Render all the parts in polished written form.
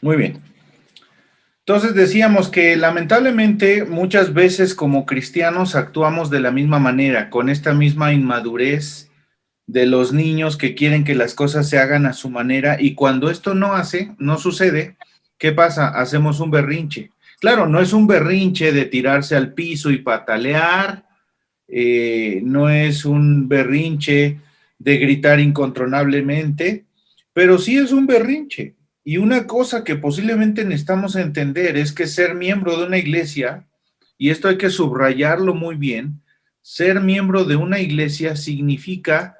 Muy bien. Entonces decíamos que lamentablemente muchas veces como cristianos actuamos de la misma manera, con esta misma inmadurez de los niños que quieren que las cosas se hagan a su manera y cuando esto no sucede, ¿qué pasa? Hacemos un berrinche. Claro, no es un berrinche de tirarse al piso y patalear, no es un berrinche de gritar incontrolablemente, pero sí es un berrinche. Y una cosa que posiblemente necesitamos entender es que ser miembro de una iglesia, y esto hay que subrayarlo muy bien, ser miembro de una iglesia significa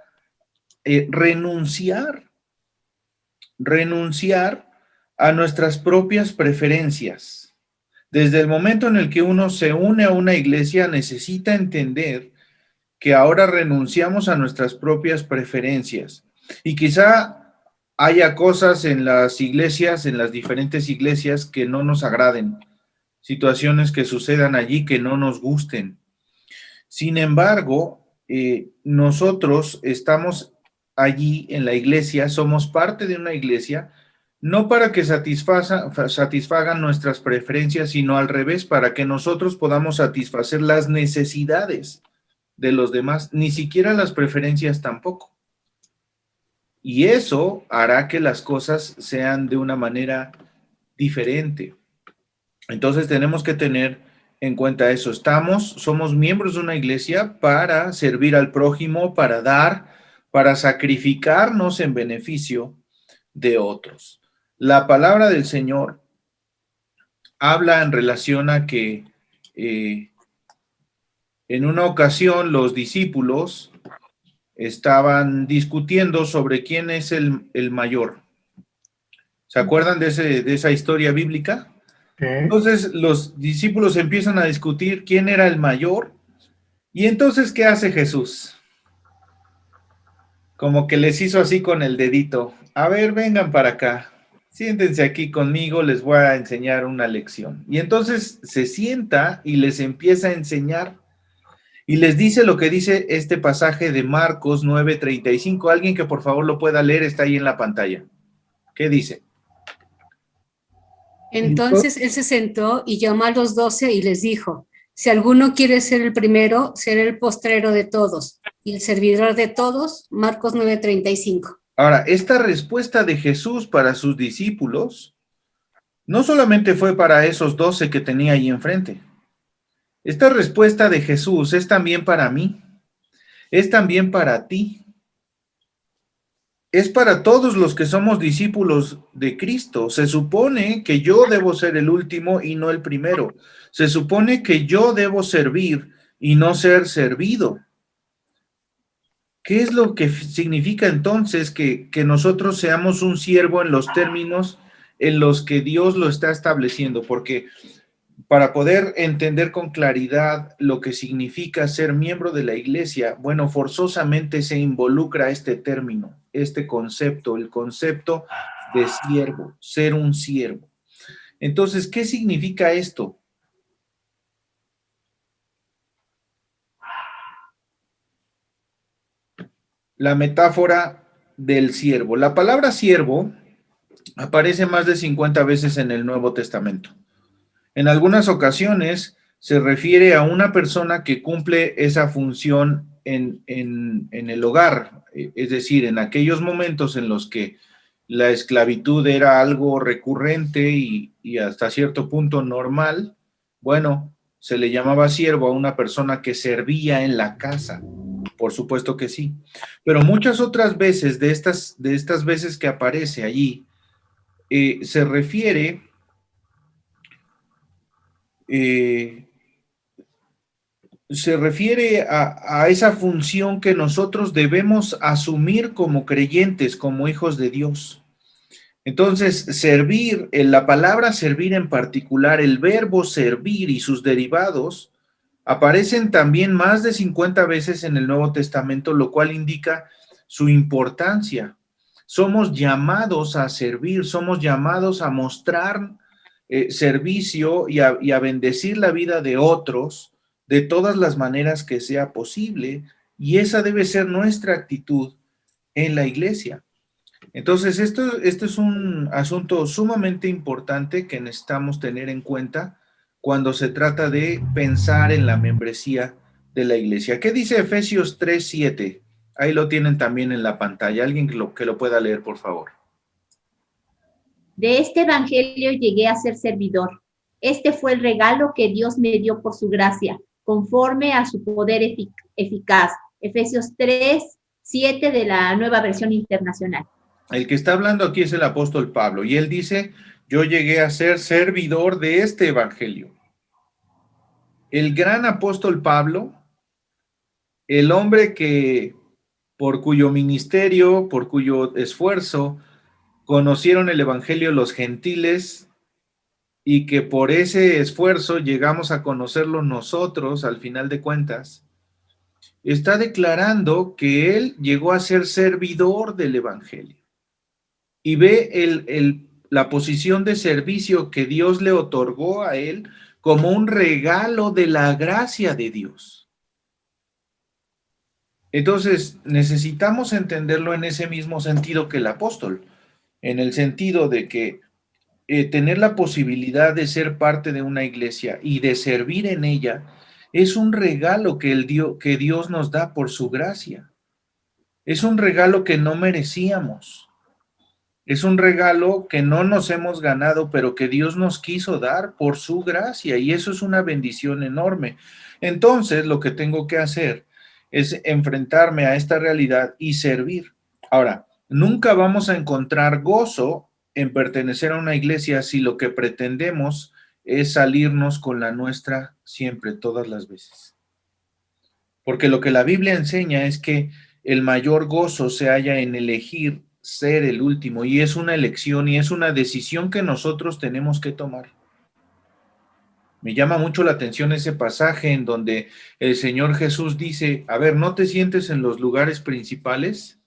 renunciar a nuestras propias preferencias. Desde el momento en el que uno se une a una iglesia, necesita entender que ahora renunciamos a nuestras propias preferencias. Y quizá haya cosas en las iglesias, en las diferentes iglesias, que no nos agraden, situaciones que sucedan allí que no nos gusten. Sin embargo, nosotros estamos allí en la iglesia, somos parte de una iglesia, no para que satisfagan nuestras preferencias, sino al revés, para que nosotros podamos satisfacer las necesidades de los demás, ni siquiera las preferencias tampoco. Y eso hará que las cosas sean de una manera diferente. Entonces tenemos que tener en cuenta eso. Somos miembros de una iglesia para servir al prójimo, para dar, para sacrificarnos en beneficio de otros. La palabra del Señor habla en relación a que en una ocasión los discípulos estaban discutiendo sobre quién es el mayor. ¿Se acuerdan de esa historia bíblica? ¿Qué? Entonces los discípulos empiezan a discutir quién era el mayor y entonces ¿qué hace Jesús? Como que les hizo así con el dedito. A ver, vengan para acá. Siéntense aquí conmigo, les voy a enseñar una lección. Y entonces se sienta y les empieza a enseñar y les dice lo que dice este pasaje de Marcos 9:35. Alguien que por favor lo pueda leer, está ahí en la pantalla. ¿Qué dice? Entonces él se sentó y llamó a los 12 y les dijo, si alguno quiere ser el primero, será el postrero de todos y el servidor de todos. Marcos 9:35. Ahora, esta respuesta de Jesús para sus discípulos no solamente fue para esos 12 que tenía ahí enfrente. Esta respuesta de Jesús es también para mí, es también para ti, es para todos los que somos discípulos de Cristo. Se supone que yo debo ser el último y no el primero. Se supone que yo debo servir y no ser servido. ¿Qué es lo que significa entonces que nosotros seamos un siervo en los términos en los que Dios lo está estableciendo? Porque para poder entender con claridad lo que significa ser miembro de la iglesia, bueno, forzosamente se involucra este término, este concepto, el concepto de siervo, ser un siervo. Entonces, ¿qué significa esto? La metáfora del siervo. La palabra siervo aparece más de 50 veces en el Nuevo Testamento. En algunas ocasiones se refiere a una persona que cumple esa función en el hogar, es decir, en aquellos momentos en los que la esclavitud era algo recurrente y hasta cierto punto normal, bueno, se le llamaba siervo a una persona que servía en la casa, por supuesto que sí, pero muchas otras veces de estas veces que aparece allí, se refiere eh, se refiere a esa función que nosotros debemos asumir como creyentes, como hijos de Dios. Entonces, servir, en la palabra servir en particular, el verbo servir y sus derivados, aparecen también más de 50 veces en el Nuevo Testamento, lo cual indica su importancia. Somos llamados a servir, somos llamados a mostrar servicio y a bendecir la vida de otros de todas las maneras que sea posible, y esa debe ser nuestra actitud en la iglesia. Entonces, esto es un asunto sumamente importante que necesitamos tener en cuenta cuando se trata de pensar en la membresía de la iglesia. ¿Qué dice Efesios 3:7? Ahí lo tienen también en la pantalla. Alguien que lo pueda leer, por favor. De este evangelio llegué a ser servidor. Este fue el regalo que Dios me dio por su gracia, conforme a su poder eficaz. Efesios 3:7 de la Nueva Versión Internacional. El que está hablando aquí es el apóstol Pablo y él dice, yo llegué a ser servidor de este evangelio. El gran apóstol Pablo, el hombre que por cuyo ministerio, por cuyo esfuerzo, conocieron el evangelio los gentiles y que por ese esfuerzo llegamos a conocerlo nosotros al final de cuentas, está declarando que él llegó a ser servidor del evangelio y ve la posición de servicio que Dios le otorgó a él como un regalo de la gracia de Dios. Entonces, necesitamos entenderlo en ese mismo sentido que el apóstol, en el sentido de que tener la posibilidad de ser parte de una iglesia y de servir en ella es un regalo que Dios nos da por su gracia. Es un regalo que no merecíamos. Es un regalo que no nos hemos ganado, pero que Dios nos quiso dar por su gracia, y eso es una bendición enorme. Entonces, lo que tengo que hacer es enfrentarme a esta realidad y servir. Ahora, nunca vamos a encontrar gozo en pertenecer a una iglesia si lo que pretendemos es salirnos con la nuestra siempre, todas las veces. Porque lo que la Biblia enseña es que el mayor gozo se halla en elegir ser el último, y es una elección y es una decisión que nosotros tenemos que tomar. Me llama mucho la atención ese pasaje en donde el Señor Jesús dice, a ver, no te sientes en los lugares principales,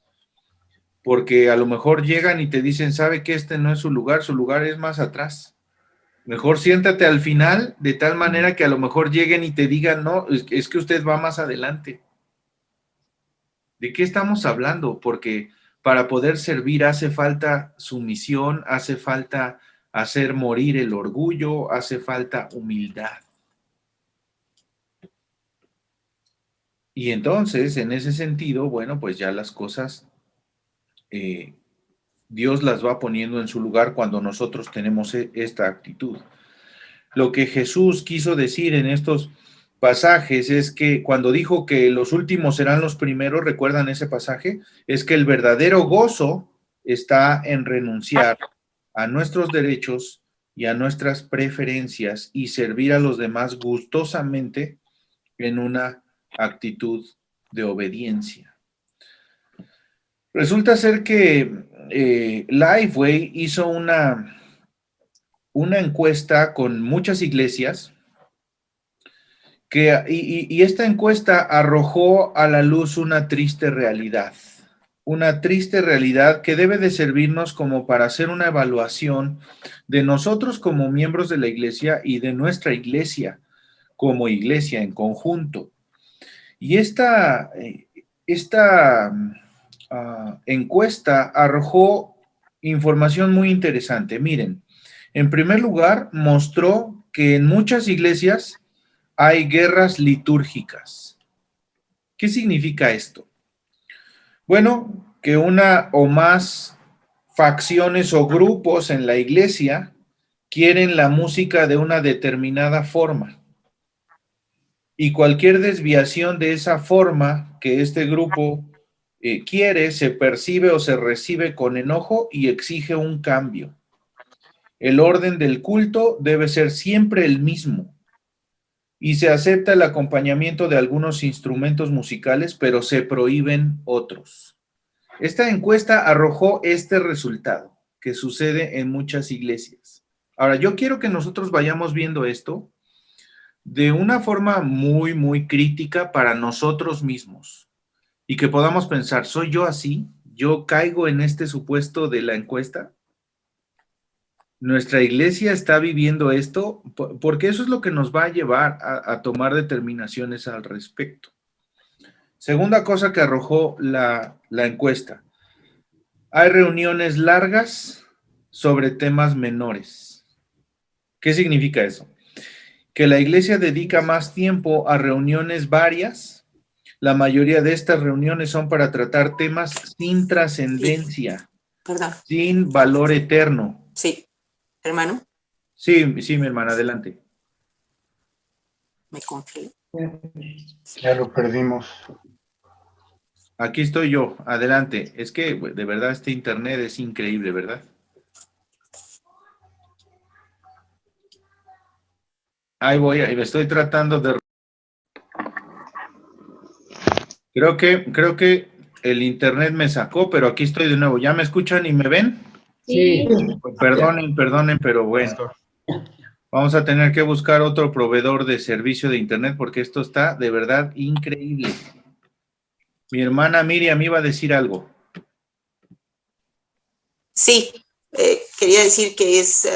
porque a lo mejor llegan y te dicen, sabe que este no es su lugar es más atrás. Mejor siéntate al final, de tal manera que a lo mejor lleguen y te digan, no, es que usted va más adelante. ¿De qué estamos hablando? Porque para poder servir hace falta sumisión, hace falta hacer morir el orgullo, hace falta humildad. Y entonces, en ese sentido, bueno, pues ya las cosas, Dios las va poniendo en su lugar cuando nosotros tenemos esta actitud. Lo que Jesús quiso decir en estos pasajes es que cuando dijo que los últimos serán los primeros, ¿recuerdan ese pasaje? Es que el verdadero gozo está en renunciar a nuestros derechos y a nuestras preferencias y servir a los demás gustosamente en una actitud de obediencia. Resulta ser que Lifeway hizo una encuesta con muchas iglesias y esta encuesta arrojó a la luz una triste realidad que debe de servirnos como para hacer una evaluación de nosotros como miembros de la iglesia y de nuestra iglesia como iglesia en conjunto. Y esta encuesta arrojó información muy interesante. Miren, en primer lugar, mostró que en muchas iglesias hay guerras litúrgicas. ¿Qué significa esto? Bueno, que una o más facciones o grupos en la iglesia quieren la música de una determinada forma. Y cualquier desviación de esa forma que este grupo quiere, se percibe o se recibe con enojo y exige un cambio. El orden del culto debe ser siempre el mismo y se acepta el acompañamiento de algunos instrumentos musicales, pero se prohíben otros. Esta encuesta arrojó este resultado que sucede en muchas iglesias. Ahora, yo quiero que nosotros vayamos viendo esto de una forma muy, muy crítica para nosotros mismos y que podamos pensar, ¿soy yo así? ¿Yo caigo en este supuesto de la encuesta? ¿Nuestra iglesia está viviendo esto? Porque eso es lo que nos va a llevar a tomar determinaciones al respecto. Segunda cosa que arrojó la encuesta. Hay reuniones largas sobre temas menores. ¿Qué significa eso? Que la iglesia dedica más tiempo a reuniones varias. La mayoría de estas reuniones son para tratar temas sin trascendencia, Perdón. sin valor eterno. Sí, hermano, Sí, sí, mi hermana, adelante. me congelé. Ya lo perdimos. Aquí estoy yo, adelante. Es que de verdad este internet es increíble, ¿verdad? Ahí voy, ahí me estoy tratando de... Creo que el internet me sacó, pero aquí estoy de nuevo. ¿Ya me escuchan y me ven? Sí. Pues perdonen, pero bueno. Vamos a tener que buscar otro proveedor de servicio de internet porque esto está de verdad increíble. Mi hermana Miriam iba a decir algo. Sí, quería decir que es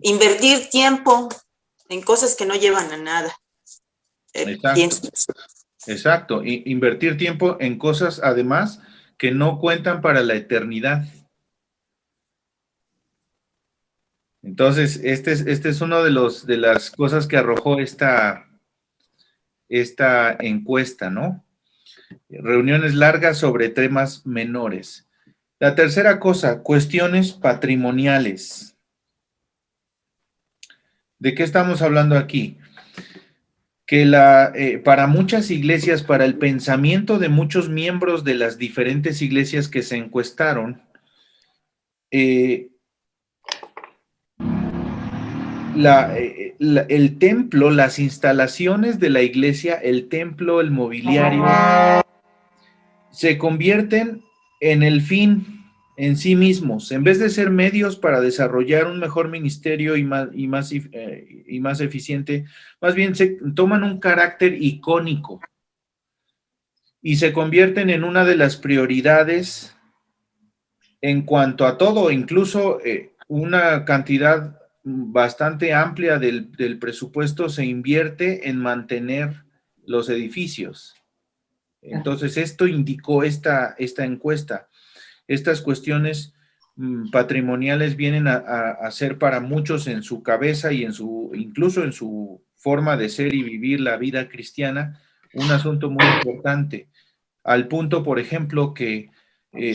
invertir tiempo en cosas que no llevan a nada. Pienso. Exacto. Invertir tiempo en cosas, además, que no cuentan para la eternidad. Entonces, este es uno de las cosas que arrojó esta encuesta, ¿no? Reuniones largas sobre temas menores. La tercera cosa, cuestiones patrimoniales. ¿De qué estamos hablando aquí? Que para muchas iglesias, para el pensamiento de muchos miembros de las diferentes iglesias que se encuestaron, el templo, las instalaciones de la iglesia, el templo, el mobiliario, se convierten en el fin en sí mismos, en vez de ser medios para desarrollar un mejor ministerio y más eficiente, más bien se toman un carácter icónico y se convierten en una de las prioridades en cuanto a todo, incluso una cantidad bastante amplia del presupuesto se invierte en mantener los edificios. Entonces, esto indicó esta encuesta. Estas cuestiones patrimoniales vienen a ser para muchos en su cabeza y incluso en su forma de ser y vivir la vida cristiana, un asunto muy importante. Al punto, por ejemplo, que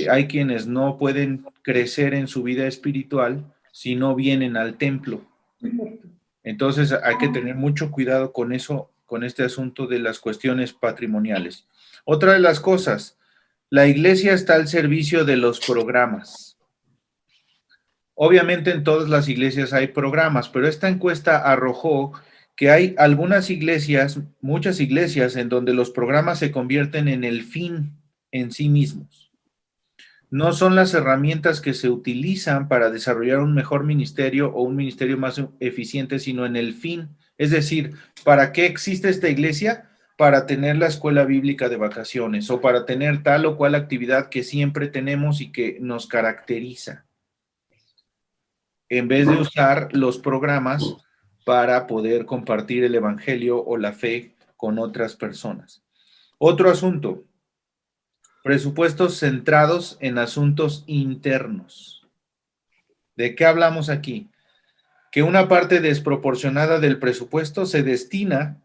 hay quienes no pueden crecer en su vida espiritual si no vienen al templo. Entonces hay que tener mucho cuidado con eso, con este asunto de las cuestiones patrimoniales. Otra de las cosas, la iglesia está al servicio de los programas. Obviamente en todas las iglesias hay programas, pero esta encuesta arrojó que hay algunas iglesias, muchas iglesias, en donde los programas se convierten en el fin en sí mismos. No son las herramientas que se utilizan para desarrollar un mejor ministerio o un ministerio más eficiente, sino en el fin. Es decir, ¿para qué existe esta iglesia? Para tener la escuela bíblica de vacaciones o para tener tal o cual actividad que siempre tenemos y que nos caracteriza, en vez de usar los programas para poder compartir el evangelio o la fe con otras personas. Otro asunto, presupuestos centrados en asuntos internos. ¿De qué hablamos aquí? Que una parte desproporcionada del presupuesto se destina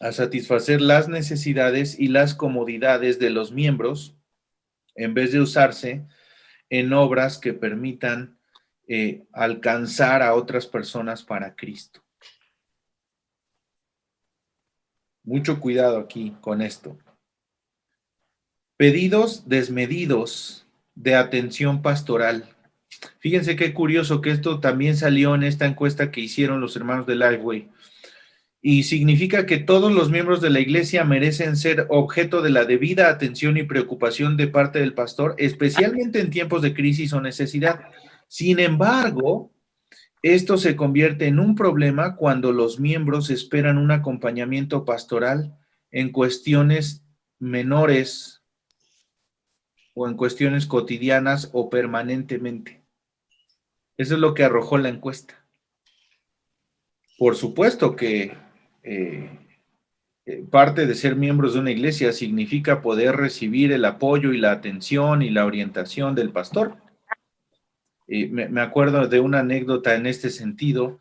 a satisfacer las necesidades y las comodidades de los miembros, en vez de usarse en obras que permitan alcanzar a otras personas para Cristo. Mucho cuidado aquí con esto. Pedidos desmedidos de atención pastoral. Fíjense qué curioso que esto también salió en esta encuesta que hicieron los hermanos de Lifeway. Y significa que todos los miembros de la iglesia merecen ser objeto de la debida atención y preocupación de parte del pastor, especialmente en tiempos de crisis o necesidad. Sin embargo, esto se convierte en un problema cuando los miembros esperan un acompañamiento pastoral en cuestiones menores o en cuestiones cotidianas o permanentemente. Eso es lo que arrojó la encuesta. Por supuesto que parte de ser miembros de una iglesia significa poder recibir el apoyo y la atención y la orientación del pastor. Me acuerdo de una anécdota en este sentido.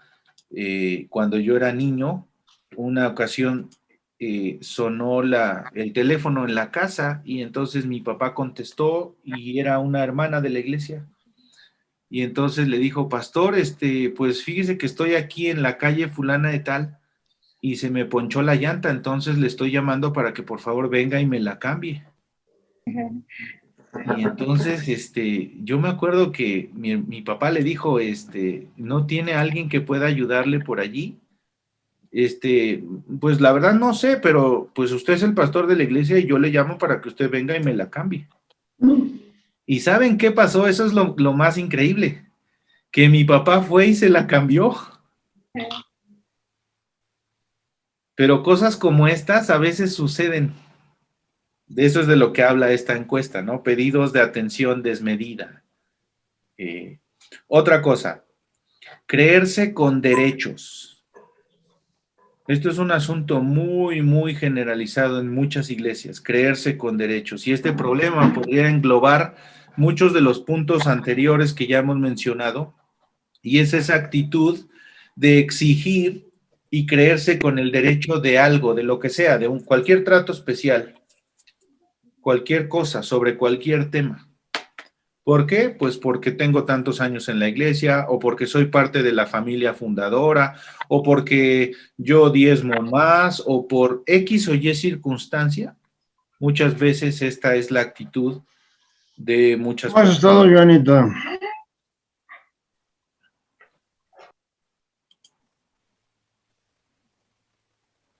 Cuando yo era niño, una ocasión sonó el teléfono en la casa y entonces mi papá contestó y era una hermana de la iglesia. Y entonces le dijo, pastor, pues fíjese que estoy aquí en la calle fulana de tal y se me ponchó la llanta, entonces le estoy llamando para que por favor venga y me la cambie. Y entonces, yo me acuerdo que mi papá le dijo, ¿no tiene alguien que pueda ayudarle por allí? Pues la verdad no sé, pero pues usted es el pastor de la iglesia y yo le llamo para que usted venga y me la cambie. ¿Y saben qué pasó? Eso es lo más increíble, que mi papá fue y se la cambió. Pero cosas como estas a veces suceden. De eso es de lo que habla esta encuesta, ¿no? Pedidos de atención desmedida. Otra cosa, creerse con derechos. Esto es un asunto muy, muy generalizado en muchas iglesias, creerse con derechos. Y este problema podría englobar muchos de los puntos anteriores que ya hemos mencionado, y es esa actitud de exigir y creerse con el derecho de algo, de lo que sea, de cualquier trato especial, cualquier cosa, sobre cualquier tema. ¿Por qué? Pues porque tengo tantos años en la iglesia, o porque soy parte de la familia fundadora, o porque yo diezmo más, o por X o Y circunstancia. Muchas veces esta es la actitud de muchas ¿Cómo has personas. estado, Joanita?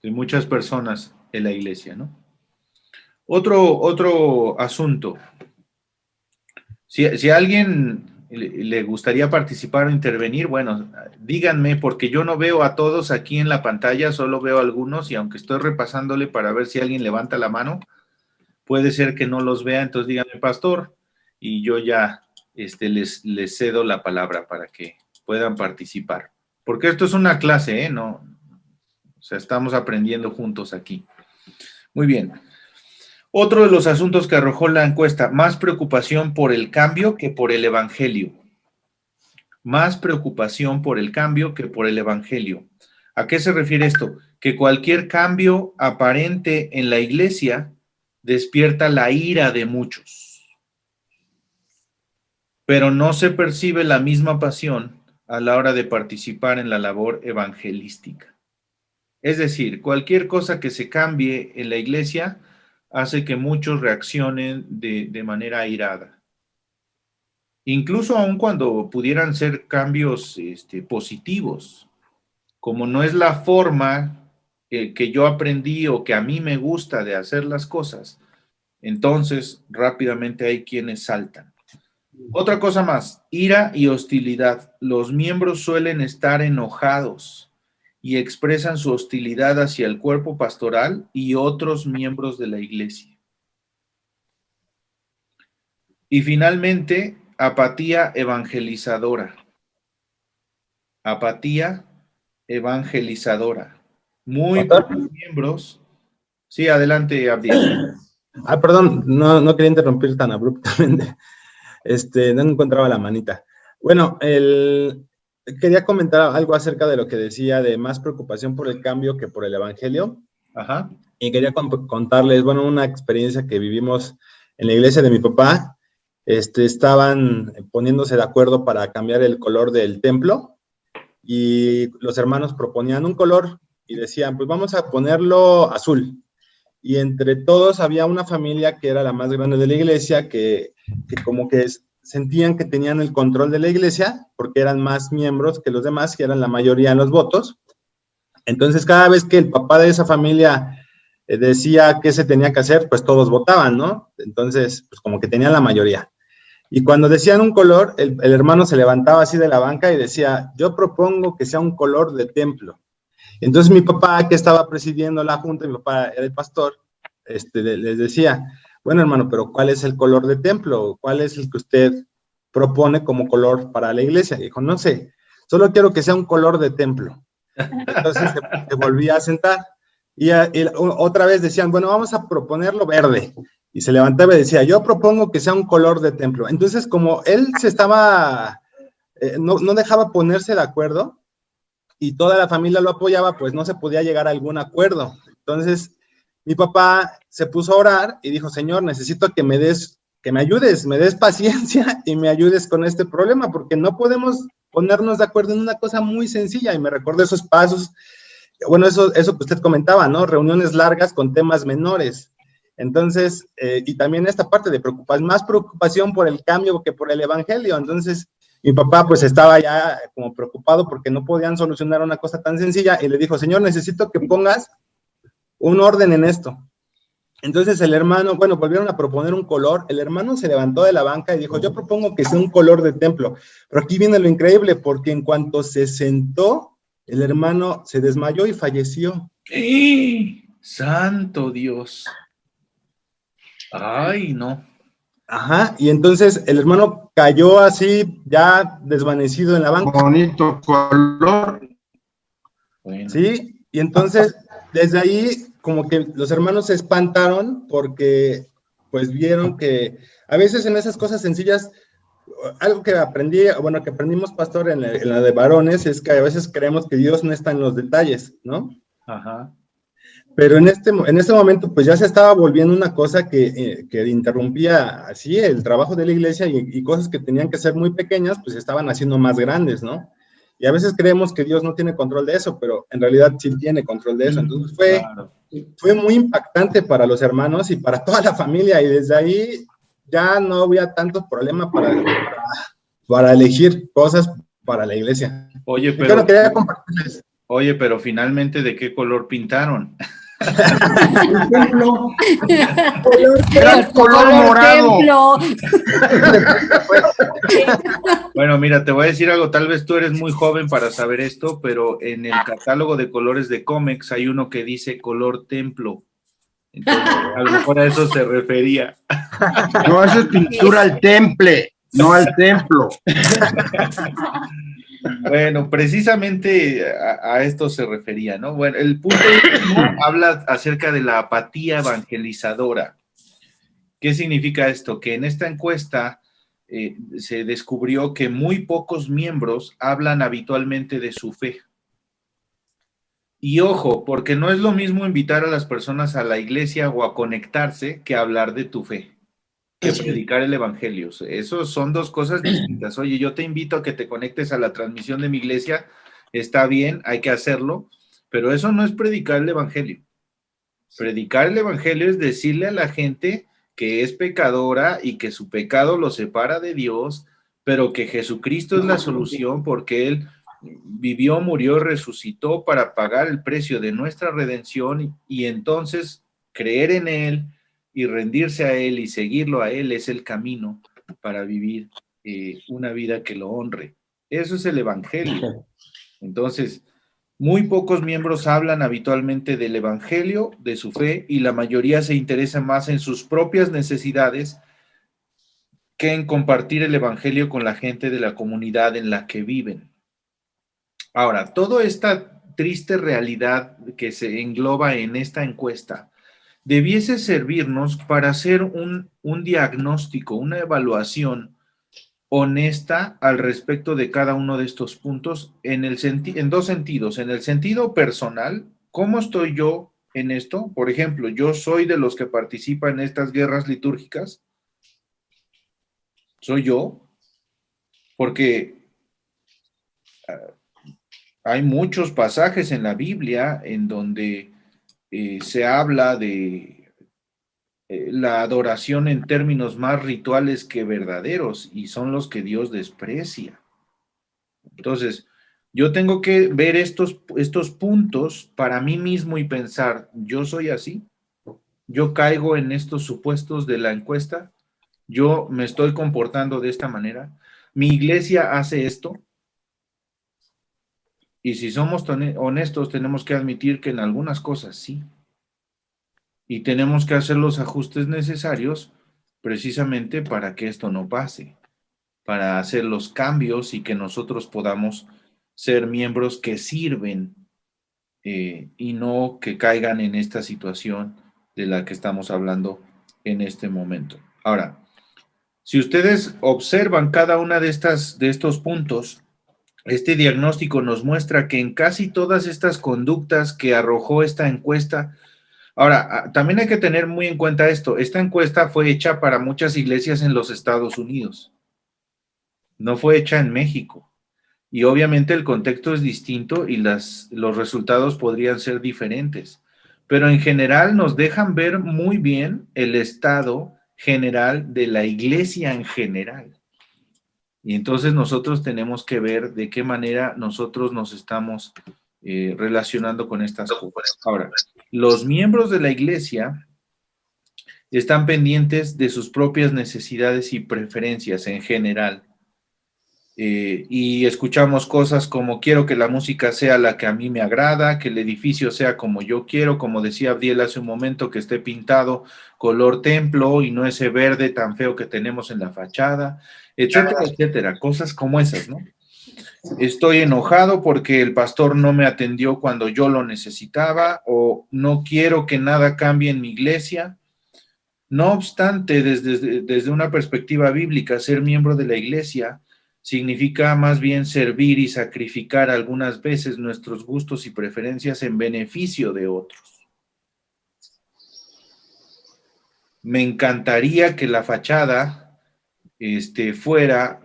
De muchas personas en la iglesia, ¿no? Otro asunto. Si a alguien le gustaría participar o intervenir, bueno, díganme, porque yo no veo a todos aquí en la pantalla, solo veo a algunos, y aunque estoy repasándole para ver si alguien levanta la mano, puede ser que no los vea, entonces díganme, pastor, y yo ya les cedo la palabra para que puedan participar. Porque esto es una clase, ¿eh? No, o sea, estamos aprendiendo juntos aquí. Muy bien. Otro de los asuntos que arrojó la encuesta, más preocupación por el cambio que por el evangelio. Más preocupación por el cambio que por el evangelio. ¿A qué se refiere esto? Que cualquier cambio aparente en la iglesia despierta la ira de muchos, pero no se percibe la misma pasión a la hora de participar en la labor evangelística. Es decir, cualquier cosa que se cambie en la iglesia hace que muchos reaccionen de manera airada. Incluso aun cuando pudieran ser cambios positivos, como no es la forma que yo aprendí o que a mí me gusta de hacer las cosas, entonces rápidamente hay quienes saltan. Otra cosa más, ira y hostilidad. Los miembros suelen estar enojados y expresan su hostilidad hacia el cuerpo pastoral y otros miembros de la iglesia. Y finalmente, apatía evangelizadora. Apatía evangelizadora. Muy pocos miembros. Sí, adelante, Abdiel. Perdón, no quería interrumpir tan abruptamente. No encontraba la manita. Bueno, quería comentar algo acerca de lo que decía de más preocupación por el cambio que por el evangelio. Ajá. Y quería contarles, bueno, una experiencia que vivimos en la iglesia de mi papá. Estaban poniéndose de acuerdo para cambiar el color del templo y los hermanos proponían un color y decían, pues vamos a ponerlo azul. Y entre todos había una familia que era la más grande de la iglesia, que como que sentían que tenían el control de la iglesia, porque eran más miembros que los demás, que eran la mayoría en los votos. Entonces, cada vez que el papá de esa familia decía qué se tenía que hacer, pues todos votaban, ¿no? Entonces, pues como que tenían la mayoría. Y cuando decían un color, el hermano se levantaba así de la banca y decía, yo propongo que sea un color de templo. Entonces mi papá, que estaba presidiendo la junta, mi papá era el pastor, les decía, bueno, hermano, pero ¿cuál es el color de templo? ¿Cuál es el que usted propone como color para la iglesia? Y dijo, no sé, solo quiero que sea un color de templo. Entonces se volvía a sentar Otra vez decían, bueno, vamos a proponerlo verde. Y se levantaba y decía, yo propongo que sea un color de templo. Entonces, como él no dejaba ponerse de acuerdo y toda la familia lo apoyaba, pues no se podía llegar a algún acuerdo. Entonces, mi papá se puso a orar y dijo, Señor, necesito que me ayudes, me des paciencia y me ayudes con este problema, porque no podemos ponernos de acuerdo en una cosa muy sencilla. Y me recordó esos pasos, bueno, eso que usted comentaba, ¿no? Reuniones largas con temas menores. Entonces, y también esta parte de más preocupación por el cambio que por el evangelio. Entonces, mi papá pues estaba ya como preocupado porque no podían solucionar una cosa tan sencilla y le dijo, Señor, necesito que pongas un orden en esto. Entonces el hermano, bueno, volvieron a proponer un color, el hermano se levantó de la banca y dijo, yo propongo que sea un color de templo. Pero aquí viene lo increíble, porque en cuanto se sentó, el hermano se desmayó y falleció. ¡Santo Dios! ¡Ay, no! Ajá, y entonces el hermano cayó así, ya desvanecido en la banca. Bonito color. Bueno. Sí, y entonces desde ahí como que los hermanos se espantaron porque pues vieron que a veces en esas cosas sencillas, algo que aprendimos, pastor, en la de varones, es que a veces creemos que Dios no está en los detalles, ¿no? Ajá. Pero en este momento, pues ya se estaba volviendo una cosa que interrumpía así el trabajo de la iglesia y cosas que tenían que ser muy pequeñas, pues se estaban haciendo más grandes, ¿no? Y a veces creemos que Dios no tiene control de eso, pero en realidad sí tiene control de eso. Entonces fue muy impactante para los hermanos y para toda la familia, y desde ahí ya no había tanto problema para elegir cosas para la iglesia. Oye, Yo quería compartirles. Oye, pero finalmente, ¿de qué color pintaron? Color morado. Bueno, mira, te voy a decir algo, tal vez tú eres muy joven para saber esto, pero en el catálogo de colores de Comex hay uno que dice color templo. Entonces, a lo mejor a eso se refería. No, eso es pintura al temple, no al templo. Bueno, precisamente a esto se refería, ¿no? Bueno, el punto habla acerca de la apatía evangelizadora. ¿Qué significa esto? Que en esta encuesta se descubrió que muy pocos miembros hablan habitualmente de su fe. Y ojo, porque no es lo mismo invitar a las personas a la iglesia o a conectarse que hablar de tu fe, que predicar el evangelio. Eso son dos cosas distintas. Oye, yo te invito a que te conectes a la transmisión de mi iglesia, está bien, hay que hacerlo, pero eso no es predicar el evangelio. Predicar el evangelio es decirle a la gente que es pecadora y que su pecado lo separa de Dios, pero que Jesucristo es la solución porque Él vivió, murió, resucitó para pagar el precio de nuestra redención, y entonces creer en Él y rendirse a Él y seguirlo a Él es el camino para vivir una vida que lo honre. Eso es el evangelio. Entonces, muy pocos miembros hablan habitualmente del evangelio, de su fe, y la mayoría se interesa más en sus propias necesidades que en compartir el evangelio con la gente de la comunidad en la que viven. Ahora, toda esta triste realidad que se engloba en esta encuesta debiese servirnos para hacer un diagnóstico, una evaluación honesta al respecto de cada uno de estos puntos en dos sentidos. En el sentido personal, ¿cómo estoy yo en esto? Por ejemplo, yo soy de los que participan en estas guerras litúrgicas. ¿Soy yo? Porque hay muchos pasajes en la Biblia en donde se habla de la adoración en términos más rituales que verdaderos, y son los que Dios desprecia. Entonces, yo tengo que ver estos puntos para mí mismo y pensar, ¿yo soy así? ¿Yo caigo en estos supuestos de la encuesta? ¿Yo me estoy comportando de esta manera? ¿Mi iglesia hace esto? Y si somos honestos, tenemos que admitir que en algunas cosas sí. Y tenemos que hacer los ajustes necesarios precisamente para que esto no pase, para hacer los cambios y que nosotros podamos ser miembros que sirven y no que caigan en esta situación de la que estamos hablando en este momento. Ahora, si ustedes observan cada una de estos puntos, este diagnóstico nos muestra que en casi todas estas conductas que arrojó esta encuesta, ahora, también hay que tener muy en cuenta esto, esta encuesta fue hecha para muchas iglesias en los Estados Unidos, no fue hecha en México, y obviamente el contexto es distinto y los resultados podrían ser diferentes, pero en general nos dejan ver muy bien el estado general de la iglesia en general. Y entonces nosotros tenemos que ver de qué manera nosotros nos estamos relacionando con estas cosas. Ahora, los miembros de la iglesia están pendientes de sus propias necesidades y preferencias en general. Y escuchamos cosas como quiero que la música sea la que a mí me agrada, que el edificio sea como yo quiero, como decía Abdiel hace un momento, que esté pintado color templo y no ese verde tan feo que tenemos en la fachada, etcétera, etcétera, cosas como esas, ¿no? Estoy enojado porque el pastor no me atendió cuando yo lo necesitaba, o no quiero que nada cambie en mi iglesia. No obstante, desde una perspectiva bíblica, ser miembro de la iglesia significa más bien servir y sacrificar algunas veces nuestros gustos y preferencias en beneficio de otros. Me encantaría que la fachada fuera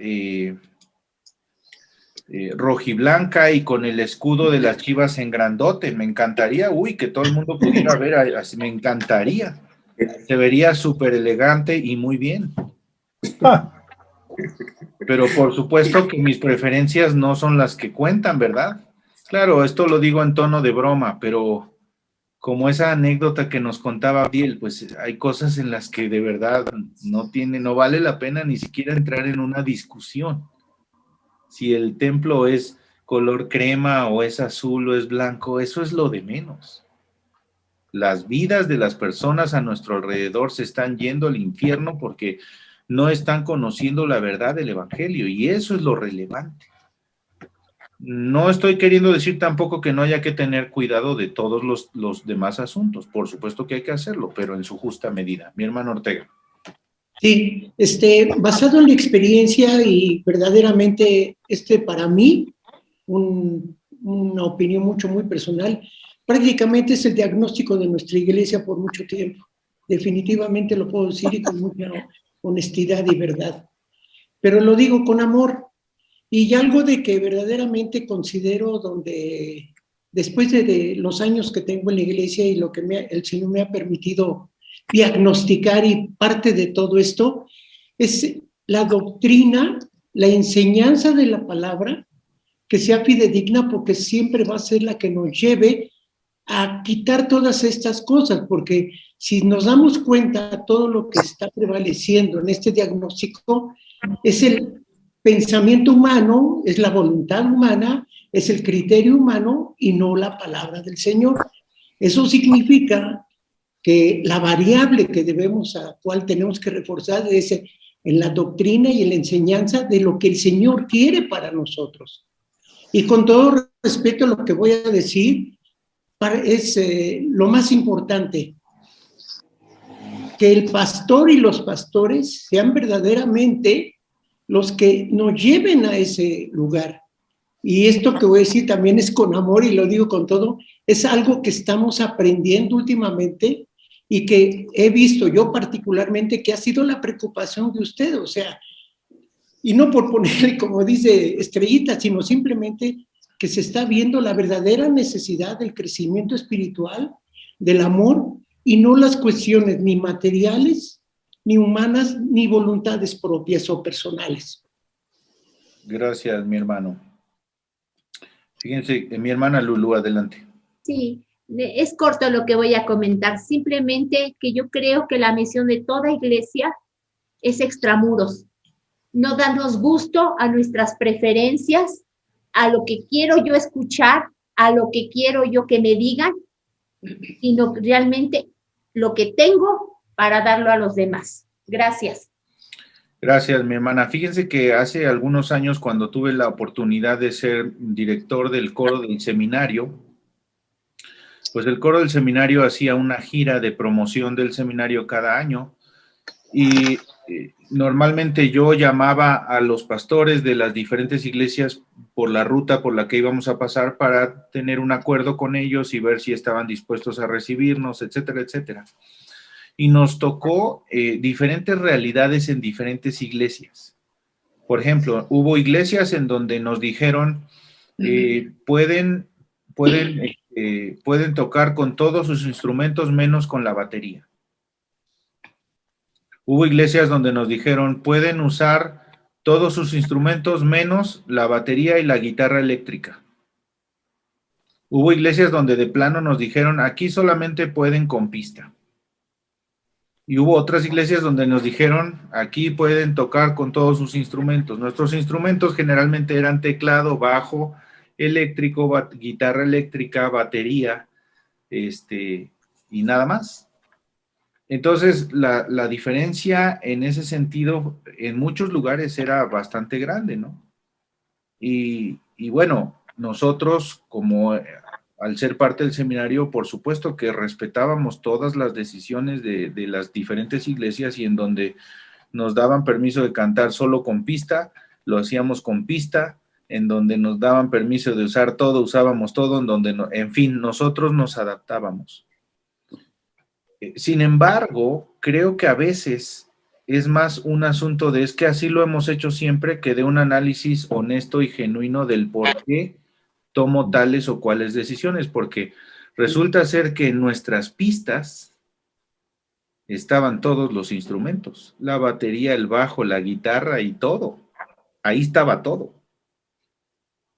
rojiblanca y con el escudo de las Chivas en grandote. Me encantaría, que todo el mundo pudiera ver, así me encantaría. Se vería súper elegante y muy bien. Pero por supuesto que mis preferencias no son las que cuentan, ¿verdad? Claro, esto lo digo en tono de broma, pero como esa anécdota que nos contaba Biel, pues hay cosas en las que de verdad no vale la pena ni siquiera entrar en una discusión. Si el templo es color crema o es azul o es blanco, eso es lo de menos. Las vidas de las personas a nuestro alrededor se están yendo al infierno porque no están conociendo la verdad del evangelio, y eso es lo relevante. No estoy queriendo decir tampoco que no haya que tener cuidado de todos los demás asuntos. Por supuesto que hay que hacerlo, pero en su justa medida. Mi hermano Ortega. Sí, basado en la experiencia y verdaderamente, para mí, una opinión muy personal, prácticamente es el diagnóstico de nuestra iglesia por mucho tiempo. Definitivamente lo puedo decir y con mucha honestidad y verdad. Pero lo digo con amor y algo de que verdaderamente considero donde, después de los años que tengo en la iglesia y lo que el Señor me ha permitido diagnosticar, y parte de todo esto es la doctrina, la enseñanza de la palabra, que sea fidedigna, porque siempre va a ser la que nos lleve a quitar todas estas cosas, porque si nos damos cuenta, todo lo que está prevaleciendo en este diagnóstico es el pensamiento humano, es la voluntad humana, es el criterio humano y no la palabra del Señor. Eso significa que la variable que a cual tenemos que reforzar es en la doctrina y en la enseñanza de lo que el Señor quiere para nosotros. Y con todo respeto, lo que voy a decir es lo más importante, que el pastor y los pastores sean verdaderamente los que nos lleven a ese lugar. Y esto que voy a decir también es con amor y lo digo con todo, es algo que estamos aprendiendo últimamente y que he visto yo particularmente que ha sido la preocupación de usted, o sea, y no por ponerle, como dice, estrellitas, sino simplemente que se está viendo la verdadera necesidad del crecimiento espiritual, del amor, y no las cuestiones ni materiales, ni humanas, ni voluntades propias o personales. Gracias, mi hermano. Fíjense, mi hermana Lulu, adelante. Sí, es corto lo que voy a comentar. Simplemente que yo creo que la misión de toda iglesia es extramuros. No darnos gusto a nuestras preferencias, a lo que quiero yo escuchar, a lo que quiero yo que me digan, sino realmente lo que tengo para darlo a los demás. Gracias. Gracias, mi hermana. Fíjense que hace algunos años, cuando tuve la oportunidad de ser director del coro del seminario, pues el coro del seminario hacía una gira de promoción del seminario cada año y normalmente yo llamaba a los pastores de las diferentes iglesias por la ruta por la que íbamos a pasar para tener un acuerdo con ellos y ver si estaban dispuestos a recibirnos, etcétera, etcétera. Y nos tocó diferentes realidades en diferentes iglesias. Por ejemplo, hubo iglesias en donde nos dijeron, pueden tocar con todos sus instrumentos menos con la batería. Hubo iglesias donde nos dijeron, pueden usar todos sus instrumentos menos la batería y la guitarra eléctrica. Hubo iglesias donde de plano nos dijeron, aquí solamente pueden con pista. Y hubo otras iglesias donde nos dijeron, aquí pueden tocar con todos sus instrumentos. Nuestros instrumentos generalmente eran teclado, bajo, eléctrico, guitarra eléctrica, batería, y nada más. Entonces, la diferencia en ese sentido, en muchos lugares era bastante grande, ¿no? Y bueno, nosotros como al ser parte del seminario, por supuesto que respetábamos todas las decisiones de las diferentes iglesias y en donde nos daban permiso de cantar solo con pista, lo hacíamos con pista, en donde nos daban permiso de usar todo, usábamos todo, en donde, no, en fin, nosotros nos adaptábamos. Sin embargo, creo que a veces es más un asunto de es que así lo hemos hecho siempre que de un análisis honesto y genuino del por qué tomo tales o cuales decisiones, porque resulta ser que en nuestras pistas estaban todos los instrumentos, la batería, el bajo, la guitarra y todo. Ahí estaba todo.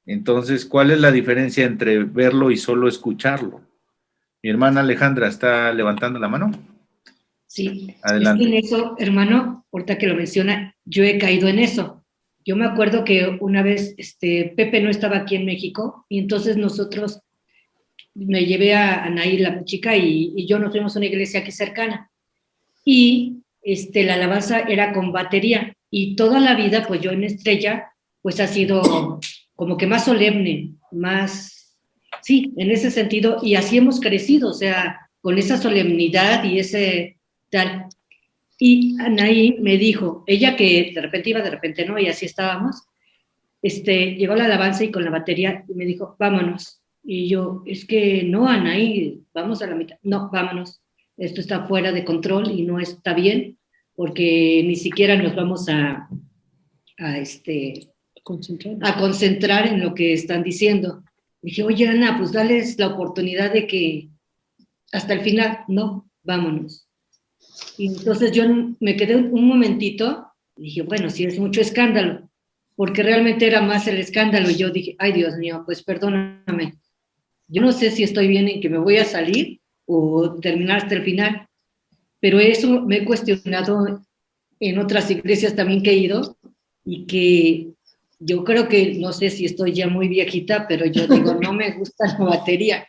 Entonces, ¿cuál es la diferencia entre verlo y solo escucharlo? Mi hermana Alejandra está levantando la mano. Sí, Adelante. es que en eso, hermano, ahorita que lo menciona, yo he caído en eso. Yo me acuerdo que una vez Pepe no estaba aquí en México y entonces nosotros, me llevé a Anaí, la chica, y yo nos fuimos a una iglesia aquí cercana. Y la alabanza era con batería y toda la vida, pues yo en Estrella, pues ha sido como que más solemne, más, sí, en ese sentido, y así hemos crecido, o sea, con esa solemnidad y ese tal. Y Anaí me dijo, ella que de repente iba, de repente no, y así estábamos, llegó la alabanza y con la batería y me dijo, vámonos. Y yo, es que no, Anaí, vamos a la mitad. No, vámonos. Esto está fuera de control y no está bien, porque ni siquiera nos vamos a concentrar en lo que están diciendo. Dije, oye, Ana, pues dales la oportunidad de que hasta el final, no, vámonos. Y entonces yo me quedé un momentito y dije, bueno, si es mucho escándalo, porque realmente era más el escándalo. Y yo dije, ay, Dios mío, pues perdóname. Yo no sé si estoy bien en que me voy a salir o terminar hasta el final, pero eso me he cuestionado en otras iglesias también que he ido y que yo creo que, no sé si estoy ya muy viejita, pero yo digo, no me gusta la batería.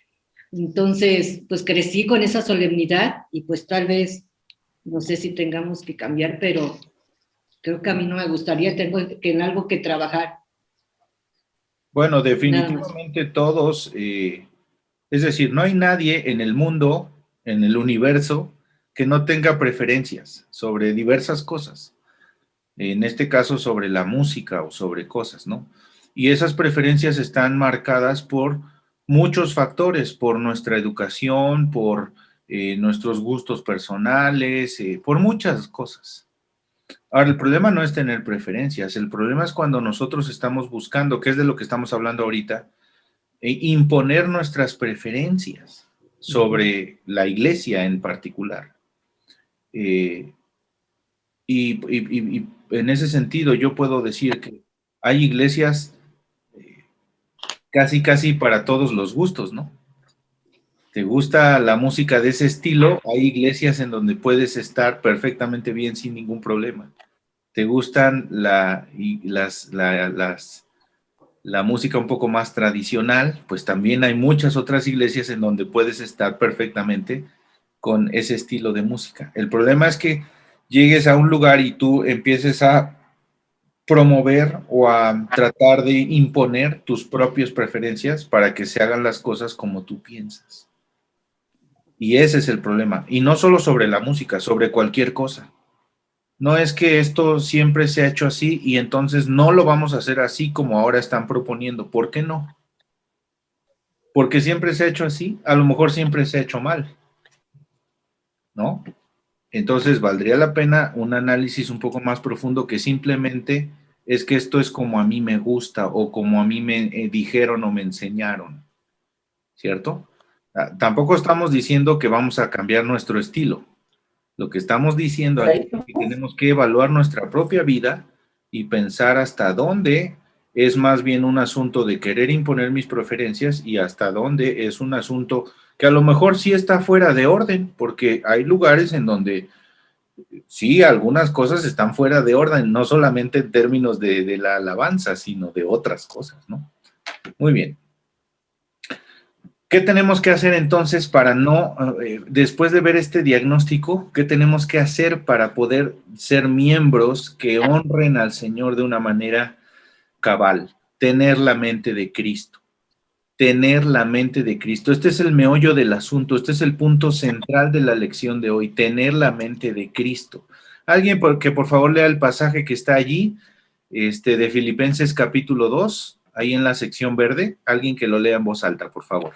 Entonces, pues crecí con esa solemnidad y pues tal vez, no sé si tengamos que cambiar, pero creo que a mí no me gustaría, tengo que en algo que trabajar. Bueno, definitivamente todos, es decir, no hay nadie en el mundo, en el universo, que no tenga preferencias sobre diversas cosas. En este caso, sobre la música o sobre cosas, ¿no? Y esas preferencias están marcadas por muchos factores, por nuestra educación, por nuestros gustos personales, por muchas cosas. Ahora, el problema no es tener preferencias, el problema es cuando nosotros estamos buscando, que es de lo que estamos hablando ahorita, imponer nuestras preferencias sobre la iglesia en particular. Y en ese sentido yo puedo decir que hay iglesias casi para todos los gustos, ¿no? ¿Te gusta la música de ese estilo? Hay iglesias en donde puedes estar perfectamente bien sin ningún problema. ¿Te gustan la música un poco más tradicional? Pues también hay muchas otras iglesias en donde puedes estar perfectamente con ese estilo de música. El problema es que llegues a un lugar y tú empieces a promover o a tratar de imponer tus propias preferencias para que se hagan las cosas como tú piensas. Y ese es el problema. Y no solo sobre la música, sobre cualquier cosa. No es que esto siempre se ha hecho así y entonces no lo vamos a hacer así como ahora están proponiendo. ¿Por qué no? Porque siempre se ha hecho así, a lo mejor siempre se ha hecho mal, ¿no? Entonces valdría la pena un análisis un poco más profundo que simplemente es que esto es como a mí me gusta o como a mí me dijeron o me enseñaron, ¿cierto? Tampoco estamos diciendo que vamos a cambiar nuestro estilo. Lo que estamos diciendo aquí es que tenemos que evaluar nuestra propia vida y pensar hasta dónde es más bien un asunto de querer imponer mis preferencias y hasta dónde es un asunto que a lo mejor sí está fuera de orden, porque hay lugares en donde sí, algunas cosas están fuera de orden, no solamente en términos de la alabanza, sino de otras cosas, ¿no? Muy bien. ¿Qué tenemos que hacer entonces para no, después de ver este diagnóstico, qué tenemos que hacer para poder ser miembros que honren al Señor de una manera cabal? Tener la mente de Cristo. Tener la mente de Cristo. Este es el meollo del asunto, este es el punto central de la lección de hoy, tener la mente de Cristo. Alguien que por favor lea el pasaje que está allí, de Filipenses capítulo 2, ahí en la sección verde, alguien que lo lea en voz alta, por favor.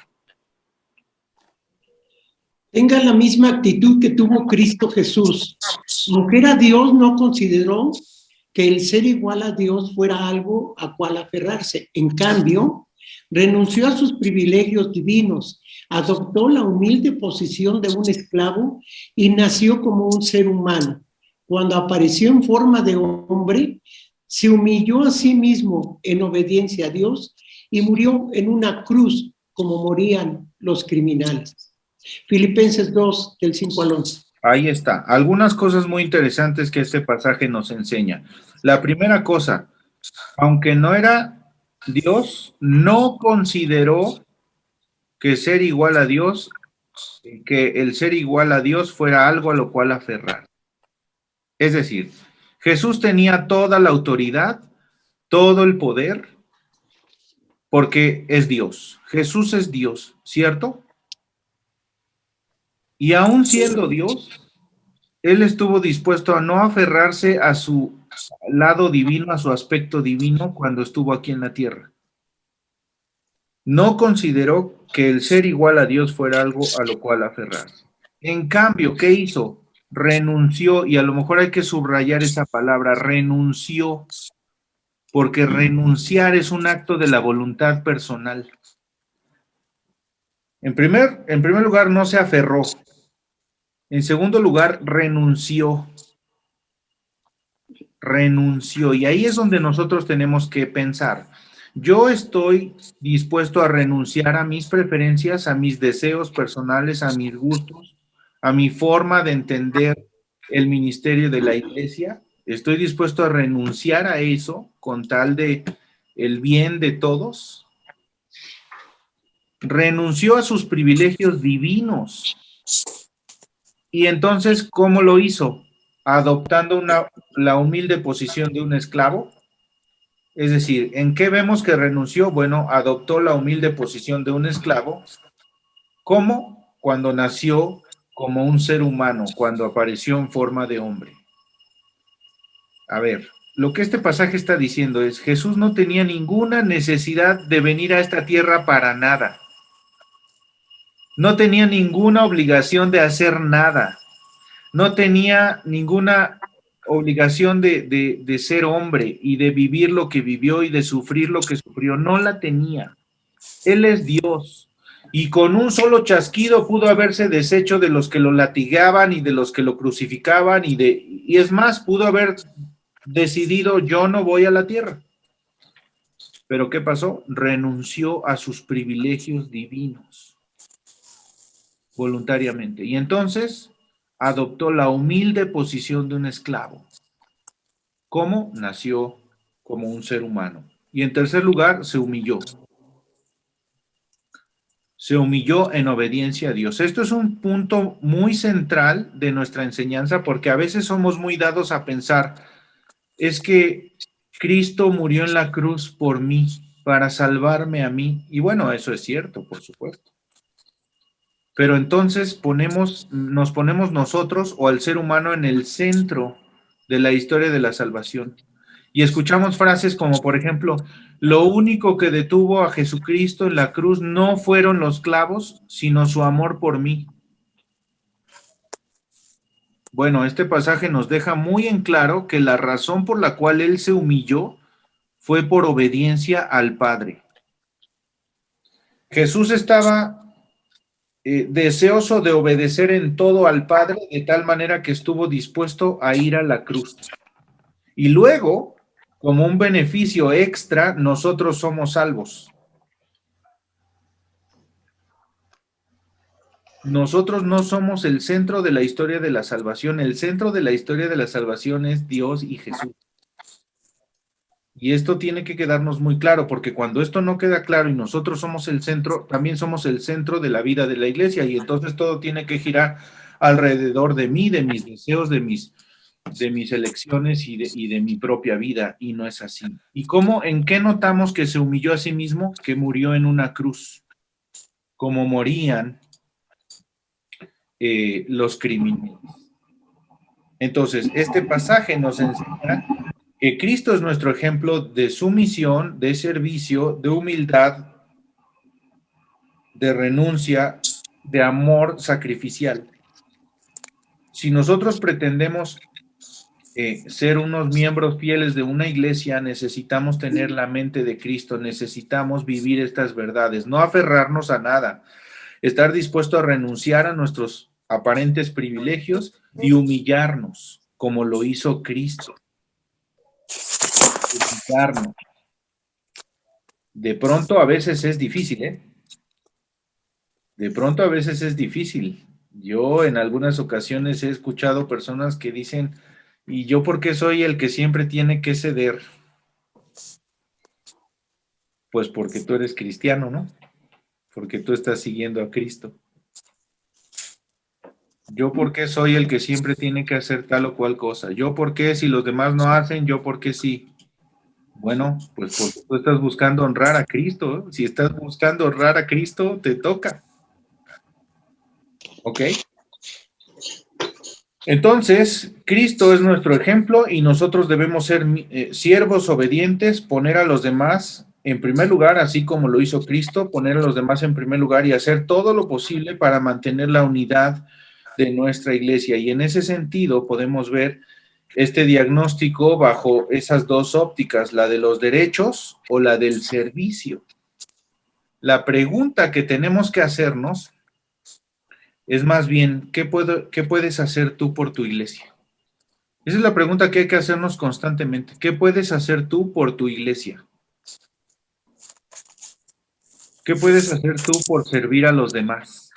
Tenga la misma actitud que tuvo Cristo Jesús. Aunque era Dios, no consideró que el ser igual a Dios fuera algo a cual aferrarse. En cambio, renunció a sus privilegios divinos, adoptó la humilde posición de un esclavo y nació como un ser humano. Cuando apareció en forma de hombre, se humilló a sí mismo en obediencia a Dios y murió en una cruz como morían los criminales. Filipenses 2, del 5 al 11. Ahí está. Algunas cosas muy interesantes que este pasaje nos enseña. La primera cosa, aunque no era Dios, no consideró que ser igual a Dios, que el ser igual a Dios fuera algo a lo cual aferrar. Es decir, Jesús tenía toda la autoridad, todo el poder, porque es Dios. Jesús es Dios, ¿cierto? Y aún siendo Dios, Él estuvo dispuesto a no aferrarse a su lado divino, a su aspecto divino cuando estuvo aquí en la tierra. No consideró que el ser igual a Dios fuera algo a lo cual aferrarse. En cambio, ¿qué hizo? Renunció, y a lo mejor hay que subrayar esa palabra, renunció, porque renunciar es un acto de la voluntad personal. En primer lugar, no se aferró. En segundo lugar, renunció. Y ahí es donde nosotros tenemos que pensar. Yo estoy dispuesto a renunciar a mis preferencias, a mis deseos personales, a mis gustos, a mi forma de entender el ministerio de la iglesia. Estoy dispuesto a renunciar a eso con tal de el bien de todos. Renunció a sus privilegios divinos. Y entonces, ¿cómo lo hizo? Adoptando la humilde posición de un esclavo. Es decir, ¿en qué vemos que renunció? Bueno, adoptó la humilde posición de un esclavo. ¿Cómo? Cuando nació como un ser humano, cuando apareció en forma de hombre. A ver, lo que este pasaje está diciendo es, Jesús no tenía ninguna necesidad de venir a esta tierra para nada. No tenía ninguna obligación de hacer nada. No tenía ninguna obligación de ser hombre y de vivir lo que vivió y de sufrir lo que sufrió. No la tenía. Él es Dios. Y con un solo chasquido pudo haberse deshecho de los que lo latigaban y de los que lo crucificaban y es más, pudo haber decidido yo no voy a la tierra. Pero ¿qué pasó? Renunció a sus privilegios divinos voluntariamente. Y entonces adoptó la humilde posición de un esclavo. ¿Cómo? Nació como un ser humano. Y en tercer lugar, se humilló. Se humilló en obediencia a Dios. Esto es un punto muy central de nuestra enseñanza porque a veces somos muy dados a pensar, es que Cristo murió en la cruz por mí, para salvarme a mí. Y bueno, eso es cierto, por supuesto. pero entonces nos ponemos nosotros o al ser humano en el centro de la historia de la salvación. Y escuchamos frases como, por ejemplo, lo único que detuvo a Jesucristo en la cruz no fueron los clavos, sino su amor por mí. Bueno, este pasaje nos deja muy en claro que la razón por la cual él se humilló fue por obediencia al Padre. Jesús estaba deseoso de obedecer en todo al Padre, de tal manera que estuvo dispuesto a ir a la cruz. Y luego, como un beneficio extra, nosotros somos salvos. Nosotros no somos el centro de la historia de la salvación. El centro de la historia de la salvación es Dios y Jesús. Y esto tiene que quedarnos muy claro, porque cuando esto no queda claro y nosotros somos el centro, también somos el centro de la vida de la iglesia, y entonces todo tiene que girar alrededor de mí, de mis deseos, de mis elecciones y de mi propia vida, y no es así. ¿Y cómo, en qué notamos que se humilló a sí mismo? Que murió en una cruz, como morían los criminales. Entonces, este pasaje nos enseña que Cristo es nuestro ejemplo de sumisión, de servicio, de humildad, de renuncia, de amor sacrificial. Si nosotros pretendemos ser unos miembros fieles de una iglesia, necesitamos tener la mente de Cristo, necesitamos vivir estas verdades, no aferrarnos a nada, estar dispuesto a renunciar a nuestros aparentes privilegios y humillarnos, como lo hizo Cristo. Humillarnos. De pronto a veces es difícil, ¿eh? De pronto a veces es difícil. Yo en algunas ocasiones he escuchado personas que dicen, ¿y yo por qué soy el que siempre tiene que ceder? Pues porque tú eres cristiano, ¿no? Porque tú estás siguiendo a Cristo. ¿Yo por qué soy el que siempre tiene que hacer tal o cual cosa? ¿Yo por qué si los demás no hacen, yo por qué sí? Bueno, pues porque tú estás buscando honrar a Cristo, ¿eh? Si estás buscando honrar a Cristo, te toca. ¿Ok? Entonces, Cristo es nuestro ejemplo y nosotros debemos ser siervos obedientes, poner a los demás en primer lugar, así como lo hizo Cristo, poner a los demás en primer lugar y hacer todo lo posible para mantener la unidad de nuestra iglesia. Y en ese sentido podemos ver este diagnóstico bajo esas dos ópticas, la de los derechos o la del servicio. La pregunta que tenemos que hacernos es más bien, ¿qué puedes hacer tú por tu iglesia? Esa es la pregunta que hay que hacernos constantemente. ¿Qué puedes hacer tú por tu iglesia? ¿Qué puedes hacer tú por servir a los demás?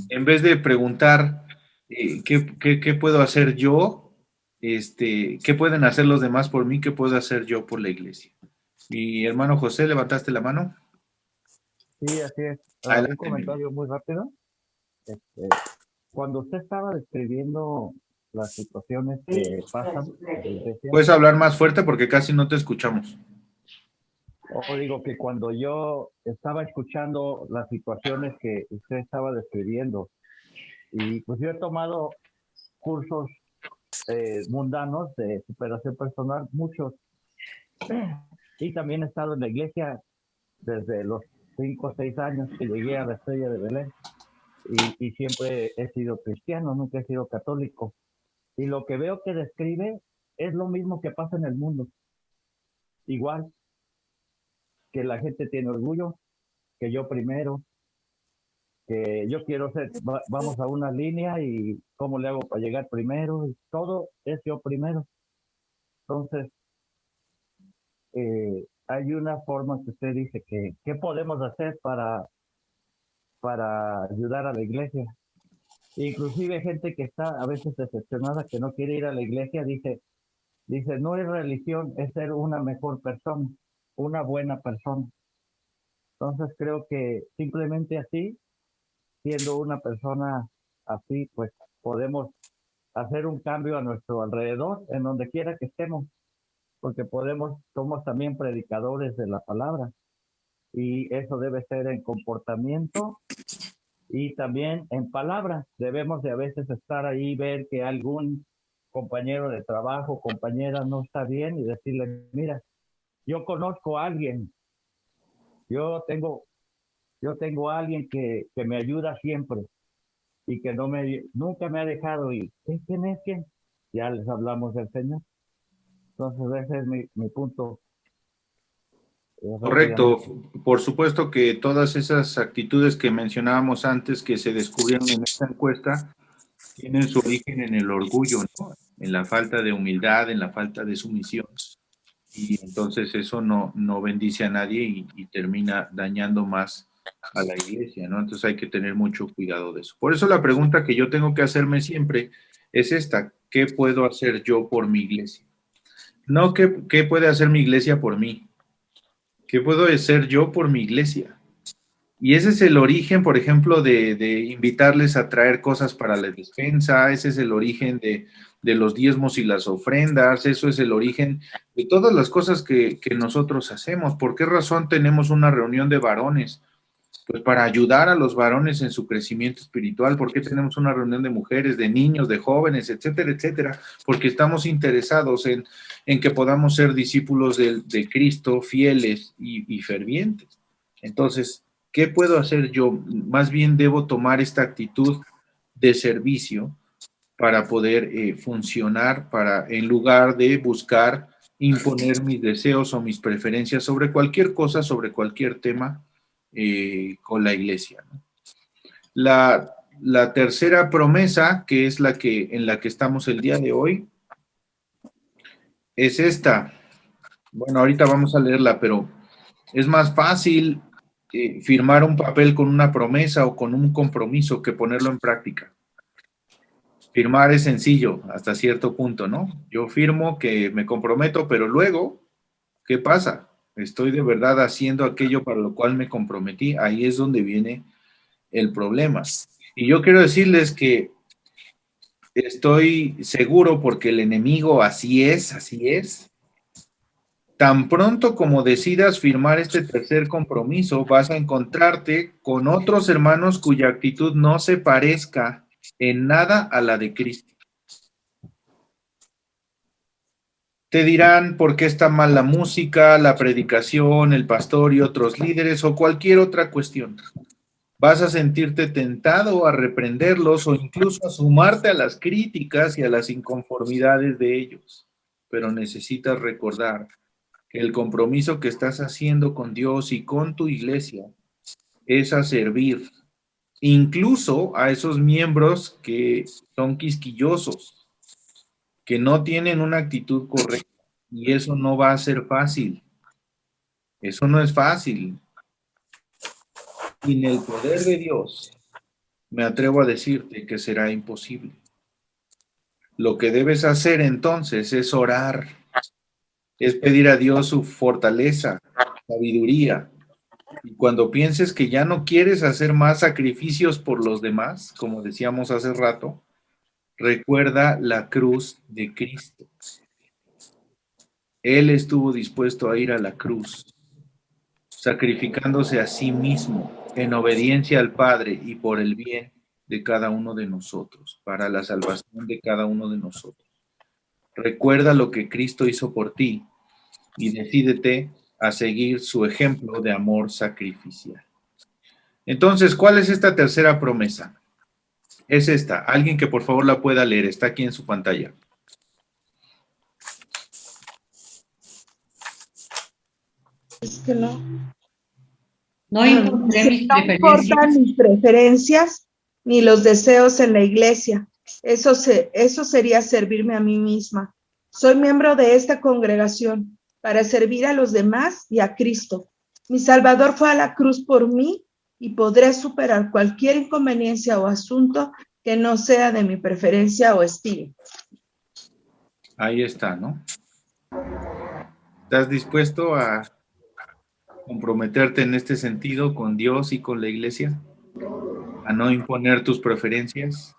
En vez de preguntar, ¿qué puedo hacer yo? ¿Qué pueden hacer los demás por mí? ¿Qué puedo hacer yo por la iglesia? Mi hermano José, ¿levantaste la mano? Sí, así es. Un Adelante, mi hermano. comentario muy rápido. Cuando usted estaba describiendo las situaciones que pasan en la iglesia, ¿Puedes hablar más fuerte porque casi no te escuchamos? o digo que cuando yo estaba escuchando las situaciones que usted estaba describiendo, y pues yo he tomado cursos mundanos de superación personal, muchos, y también he estado en la iglesia desde los 5 o 6 años que llegué a la Estrella de Belén, y siempre he sido cristiano, nunca he sido católico. Y lo que veo que describe es lo mismo que pasa en el mundo. Igual que la gente tiene orgullo, que yo primero, que yo quiero ser, vamos a una línea y cómo le hago para llegar primero, y todo es yo primero. Entonces, hay una forma que usted dice que, ¿qué podemos hacer para ayudar a la iglesia? Inclusive gente que está a veces decepcionada, que no quiere ir a la iglesia, dice, no es religión, es ser una mejor persona, una buena persona. Entonces creo que simplemente así, siendo una persona así, pues podemos hacer un cambio a nuestro alrededor, en donde quiera que estemos, porque somos también predicadores de la palabra, y eso debe ser en comportamiento Y también en palabras, debemos de a veces estar ahí, ver que algún compañero de trabajo, compañera no está bien y decirle, mira, yo conozco a alguien, yo tengo, yo tengo a alguien que me ayuda siempre y que nunca me ha dejado ir. ¿Quién es quién? Ya les hablamos del Señor. Entonces ese es mi punto. Correcto. Por supuesto que todas esas actitudes que mencionábamos antes que se descubrieron en esta encuesta tienen su origen en el orgullo, ¿no? En la falta de humildad, en la falta de sumisión. Y entonces eso no bendice a nadie y termina dañando más a la iglesia, ¿no? Entonces hay que tener mucho cuidado de eso. Por eso la pregunta que yo tengo que hacerme siempre es esta: ¿qué puedo hacer yo por mi iglesia? No, ¿qué puede hacer mi iglesia por mí? ¿Qué puedo hacer yo por mi iglesia? Y ese es el origen, por ejemplo, de invitarles a traer cosas para la despensa. Ese es el origen de los diezmos y las ofrendas. Eso es el origen de todas las cosas que nosotros hacemos. ¿Por qué razón tenemos una reunión de varones? Pues para ayudar a los varones en su crecimiento espiritual. ¿Por qué tenemos una reunión de mujeres, de niños, de jóvenes, etcétera, etcétera? Porque estamos interesados en que podamos ser discípulos de Cristo, fieles y fervientes. Entonces, ¿qué puedo hacer yo? Más bien debo tomar esta actitud de servicio para poder funcionar, en lugar de buscar imponer mis deseos o mis preferencias sobre cualquier cosa, sobre cualquier tema con la iglesia, ¿no? La tercera promesa, que es en la que estamos el día de hoy, es esta. Bueno, ahorita vamos a leerla, pero es más fácil firmar un papel con una promesa o con un compromiso que ponerlo en práctica. Firmar es sencillo hasta cierto punto, ¿no? Yo firmo que me comprometo, pero luego, ¿qué pasa? ¿Estoy de verdad haciendo aquello para lo cual me comprometí? Ahí es donde viene el problema. Y yo quiero decirles que estoy seguro, porque el enemigo así es. Tan pronto como decidas firmar este tercer compromiso, vas a encontrarte con otros hermanos cuya actitud no se parezca en nada a la de Cristo. Te dirán por qué está mal la música, la predicación, el pastor y otros líderes o cualquier otra cuestión. Vas a sentirte tentado a reprenderlos o incluso a sumarte a las críticas y a las inconformidades de ellos. Pero necesitas recordar que el compromiso que estás haciendo con Dios y con tu iglesia es a servir, incluso a esos miembros que son quisquillosos, que no tienen una actitud correcta. Y eso no va a ser fácil. Eso no es fácil. Sin el poder de Dios, me atrevo a decirte que será imposible. Lo que debes hacer entonces es orar, es pedir a Dios su fortaleza, sabiduría. Y cuando pienses que ya no quieres hacer más sacrificios por los demás, como decíamos hace rato, recuerda la cruz de Cristo. Él estuvo dispuesto a ir a la cruz, sacrificándose a sí mismo en obediencia al Padre y por el bien de cada uno de nosotros, para la salvación de cada uno de nosotros. Recuerda lo que Cristo hizo por ti y decídete a seguir su ejemplo de amor sacrificial. Entonces, ¿cuál es esta tercera promesa? Es esta. Alguien que por favor la pueda leer. Está aquí en su pantalla. Es que no. No impondré mis No importan mis preferencias ni los deseos en la iglesia. Eso sería servirme a mí misma. Soy miembro de esta congregación para servir a los demás y a Cristo. Mi Salvador fue a la cruz por mí y podré superar cualquier inconveniencia o asunto que no sea de mi preferencia o estilo. Ahí está, ¿no? ¿Estás dispuesto a comprometerte en este sentido con Dios y con la iglesia? A no imponer tus preferencias.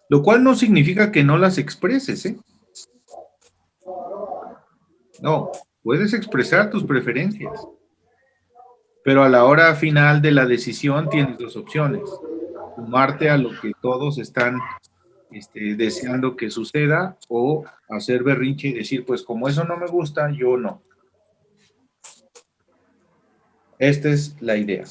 Lo cual no significa que no las expreses, ¿eh? No, puedes expresar tus preferencias. pero a la hora final de la decisión tienes dos opciones: sumarte a lo que todos están deseando que suceda, o hacer berrinche y decir, pues como eso no me gusta, yo no. Esta es la idea.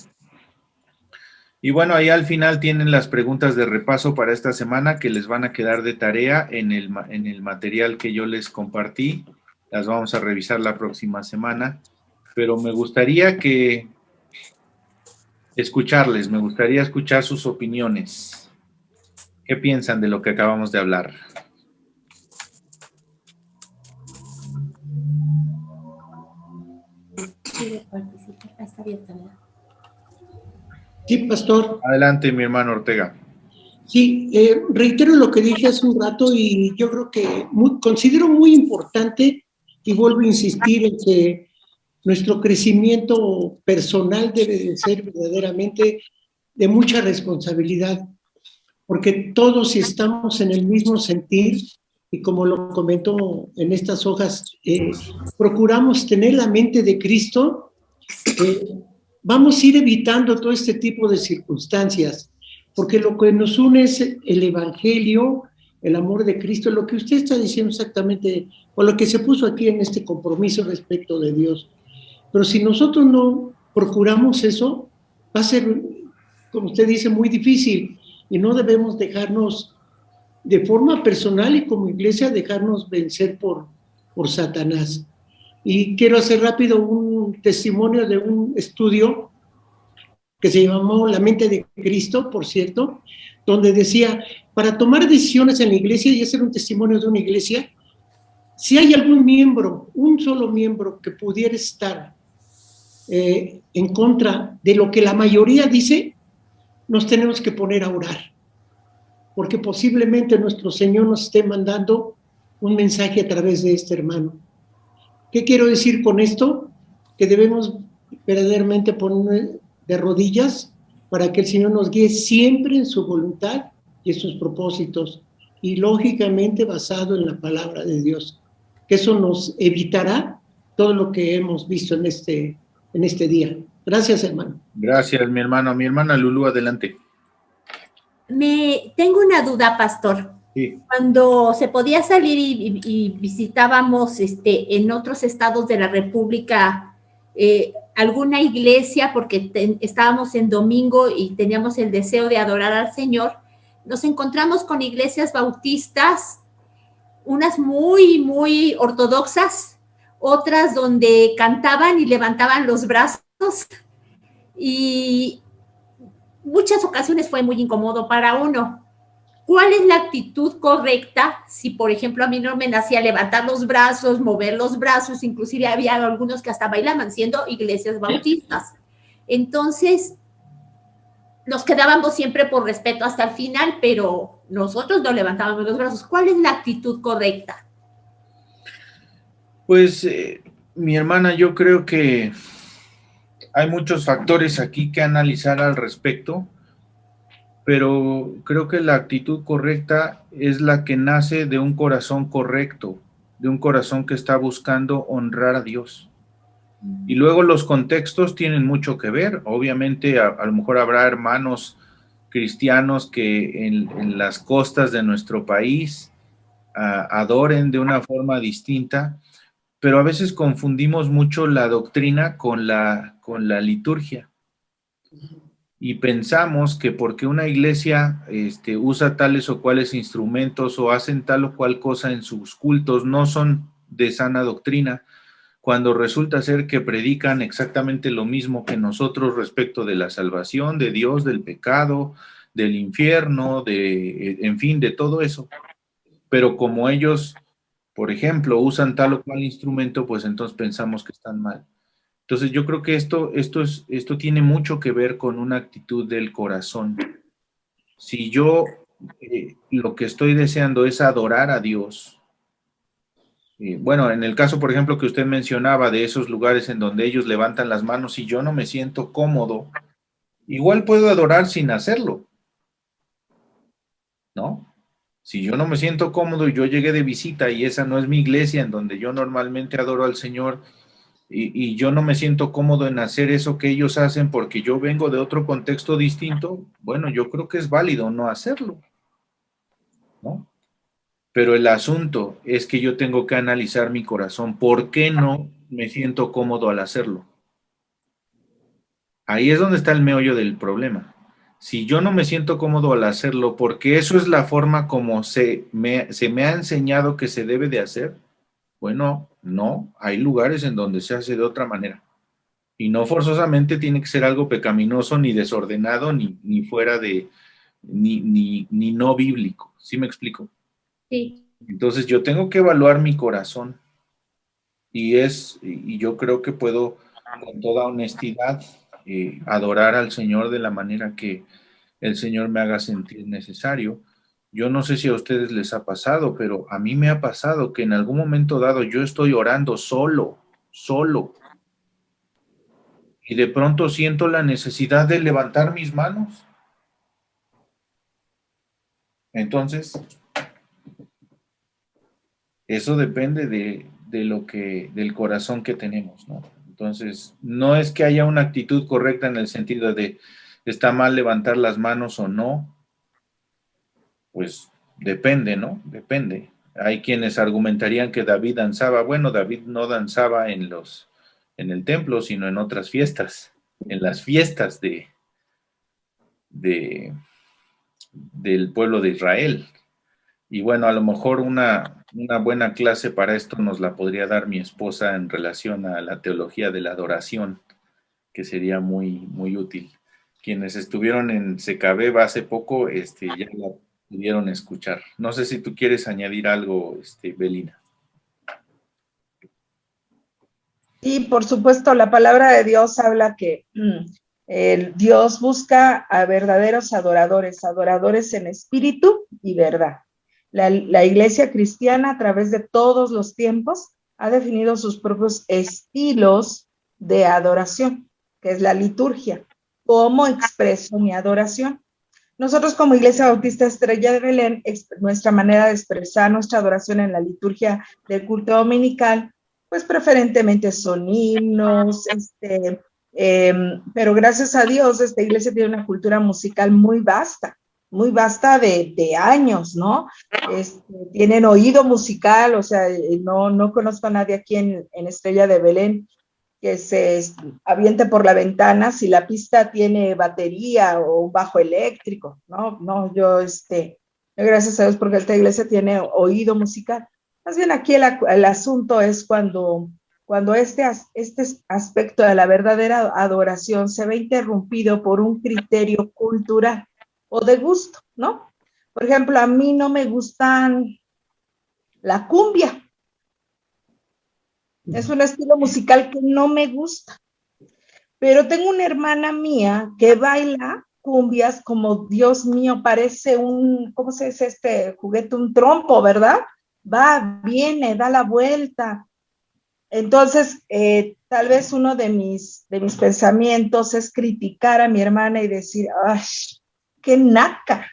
Y bueno, ahí al final tienen las preguntas de repaso para esta semana que les van a quedar de tarea en el material que yo les compartí. Las vamos a revisar la próxima semana, pero me gustaría me gustaría escuchar sus opiniones. ¿Qué piensan de lo que acabamos de hablar? Sí, pastor. Adelante, mi hermano Ortega. Sí, reitero lo que dije hace un rato y yo creo que considero muy importante y vuelvo a insistir en que nuestro crecimiento personal debe de ser verdaderamente de mucha responsabilidad, porque todos estamos en el mismo sentir y como lo comento en estas hojas, procuramos tener la mente de Cristo, vamos a ir evitando todo este tipo de circunstancias, porque lo que nos une es el Evangelio, el amor de Cristo, lo que usted está diciendo exactamente, o lo que se puso aquí en este compromiso respecto de Dios. Pero si nosotros no procuramos eso, va a ser, como usted dice, muy difícil, y no debemos dejarnos, de forma personal y como iglesia, dejarnos vencer por Satanás. Y quiero hacer rápido un testimonio de un estudio que se llamó La mente de Cristo, por cierto, donde decía, para tomar decisiones en la iglesia, y hacer un testimonio de una iglesia, si hay algún miembro, un solo miembro que pudiera estar en contra de lo que la mayoría dice, nos tenemos que poner a orar, porque posiblemente nuestro Señor nos esté mandando un mensaje a través de este hermano. ¿Qué quiero decir con esto? Que debemos verdaderamente poner de rodillas para que el Señor nos guíe siempre en su voluntad y en sus propósitos, y lógicamente basado en la palabra de Dios, que eso nos evitará todo lo que hemos visto en este día. Gracias, hermano. Gracias, mi hermano. Mi hermana Lulú, adelante. Tengo una duda, pastor. Sí. Cuando se podía salir y visitábamos en otros estados de la República alguna iglesia, porque estábamos en domingo y teníamos el deseo de adorar al Señor, nos encontramos con iglesias bautistas, unas muy, muy ortodoxas, otras donde cantaban y levantaban los brazos, y muchas ocasiones fue muy incómodo para uno. ¿Cuál es la actitud correcta si, por ejemplo, a mí no me nacía levantar los brazos, mover los brazos? Inclusive había algunos que hasta bailaban, siendo iglesias bautistas. Entonces, nos quedábamos siempre por respeto hasta el final, pero nosotros no levantábamos los brazos. ¿Cuál es la actitud correcta? Pues, mi hermana, yo creo que hay muchos factores aquí que analizar al respecto, pero creo que la actitud correcta es la que nace de un corazón correcto, de un corazón que está buscando honrar a Dios. Y luego los contextos tienen mucho que ver. Obviamente, a lo mejor habrá hermanos cristianos que en las costas de nuestro país adoren de una forma distinta, pero a veces confundimos mucho la doctrina con la liturgia. Y pensamos que porque una iglesia usa tales o cuales instrumentos o hacen tal o cual cosa en sus cultos, no son de sana doctrina, cuando resulta ser que predican exactamente lo mismo que nosotros respecto de la salvación, de Dios, del pecado, del infierno, en fin, de todo eso. Pero como ellos, por ejemplo, usan tal o cual instrumento, pues entonces pensamos que están mal. Entonces yo creo que esto tiene mucho que ver con una actitud del corazón. Si yo lo que estoy deseando es adorar a Dios, bueno, en el caso, por ejemplo, que usted mencionaba de esos lugares en donde ellos levantan las manos y yo no me siento cómodo, igual puedo adorar sin hacerlo, ¿no? Si yo no me siento cómodo y yo llegué de visita y esa no es mi iglesia en donde yo normalmente adoro al Señor, y yo no me siento cómodo en hacer eso que ellos hacen porque yo vengo de otro contexto distinto, bueno, yo creo que es válido no hacerlo, ¿no? Pero el asunto es que yo tengo que analizar mi corazón. ¿Por qué no me siento cómodo al hacerlo? Ahí es donde está el meollo del problema. Si yo no me siento cómodo al hacerlo, porque eso es la forma como se me ha enseñado que se debe de hacer, bueno, no, hay lugares en donde se hace de otra manera. Y no forzosamente tiene que ser algo pecaminoso, ni desordenado, ni fuera de, ni no bíblico. ¿Sí me explico? Sí. Entonces yo tengo que evaluar mi corazón. Y yo creo que puedo, con toda honestidad, adorar al Señor de la manera que el Señor me haga sentir necesario. Yo no sé si a ustedes les ha pasado, pero a mí me ha pasado que en algún momento dado yo estoy orando solo, y de pronto siento la necesidad de levantar mis manos. Entonces, eso depende del corazón que tenemos, ¿no? Entonces, no es que haya una actitud correcta en el sentido de está mal levantar las manos o no, pues depende, ¿no? Depende. Hay quienes argumentarían que David danzaba. Bueno, David no danzaba en el templo, sino en otras fiestas, en las fiestas del pueblo de Israel. Y bueno, a lo mejor una buena clase para esto nos la podría dar mi esposa en relación a la teología de la adoración, que sería muy, muy útil. Quienes estuvieron en Secabeba hace poco, ya la pudieron escuchar. No sé si tú quieres añadir algo, Belina. Y por supuesto, la palabra de Dios habla que Dios busca a verdaderos adoradores, adoradores en espíritu y verdad. La iglesia cristiana a través de todos los tiempos ha definido sus propios estilos de adoración, que es la liturgia. ¿Cómo expreso mi adoración? Nosotros como Iglesia Bautista Estrella de Belén, nuestra manera de expresar nuestra adoración en la liturgia del culto dominical, pues preferentemente son himnos, pero gracias a Dios esta iglesia tiene una cultura musical muy vasta de años, ¿no? Tienen oído musical, o sea, no conozco a nadie aquí en Estrella de Belén que se aviente por la ventana si la pista tiene batería o un bajo eléctrico, no, yo, gracias a Dios porque esta iglesia tiene oído musical. Más bien aquí el asunto es cuando este aspecto de la verdadera adoración se ve interrumpido por un criterio cultural o de gusto, ¿no? Por ejemplo, a mí no me gustan la cumbia. Es un estilo musical que no me gusta. Pero tengo una hermana mía que baila cumbias como, Dios mío, parece ¿cómo se dice este juguete? Un trompo, ¿verdad? Va, viene, da la vuelta. Entonces, tal vez uno de mis pensamientos es criticar a mi hermana y decir, ¡ay, qué naca!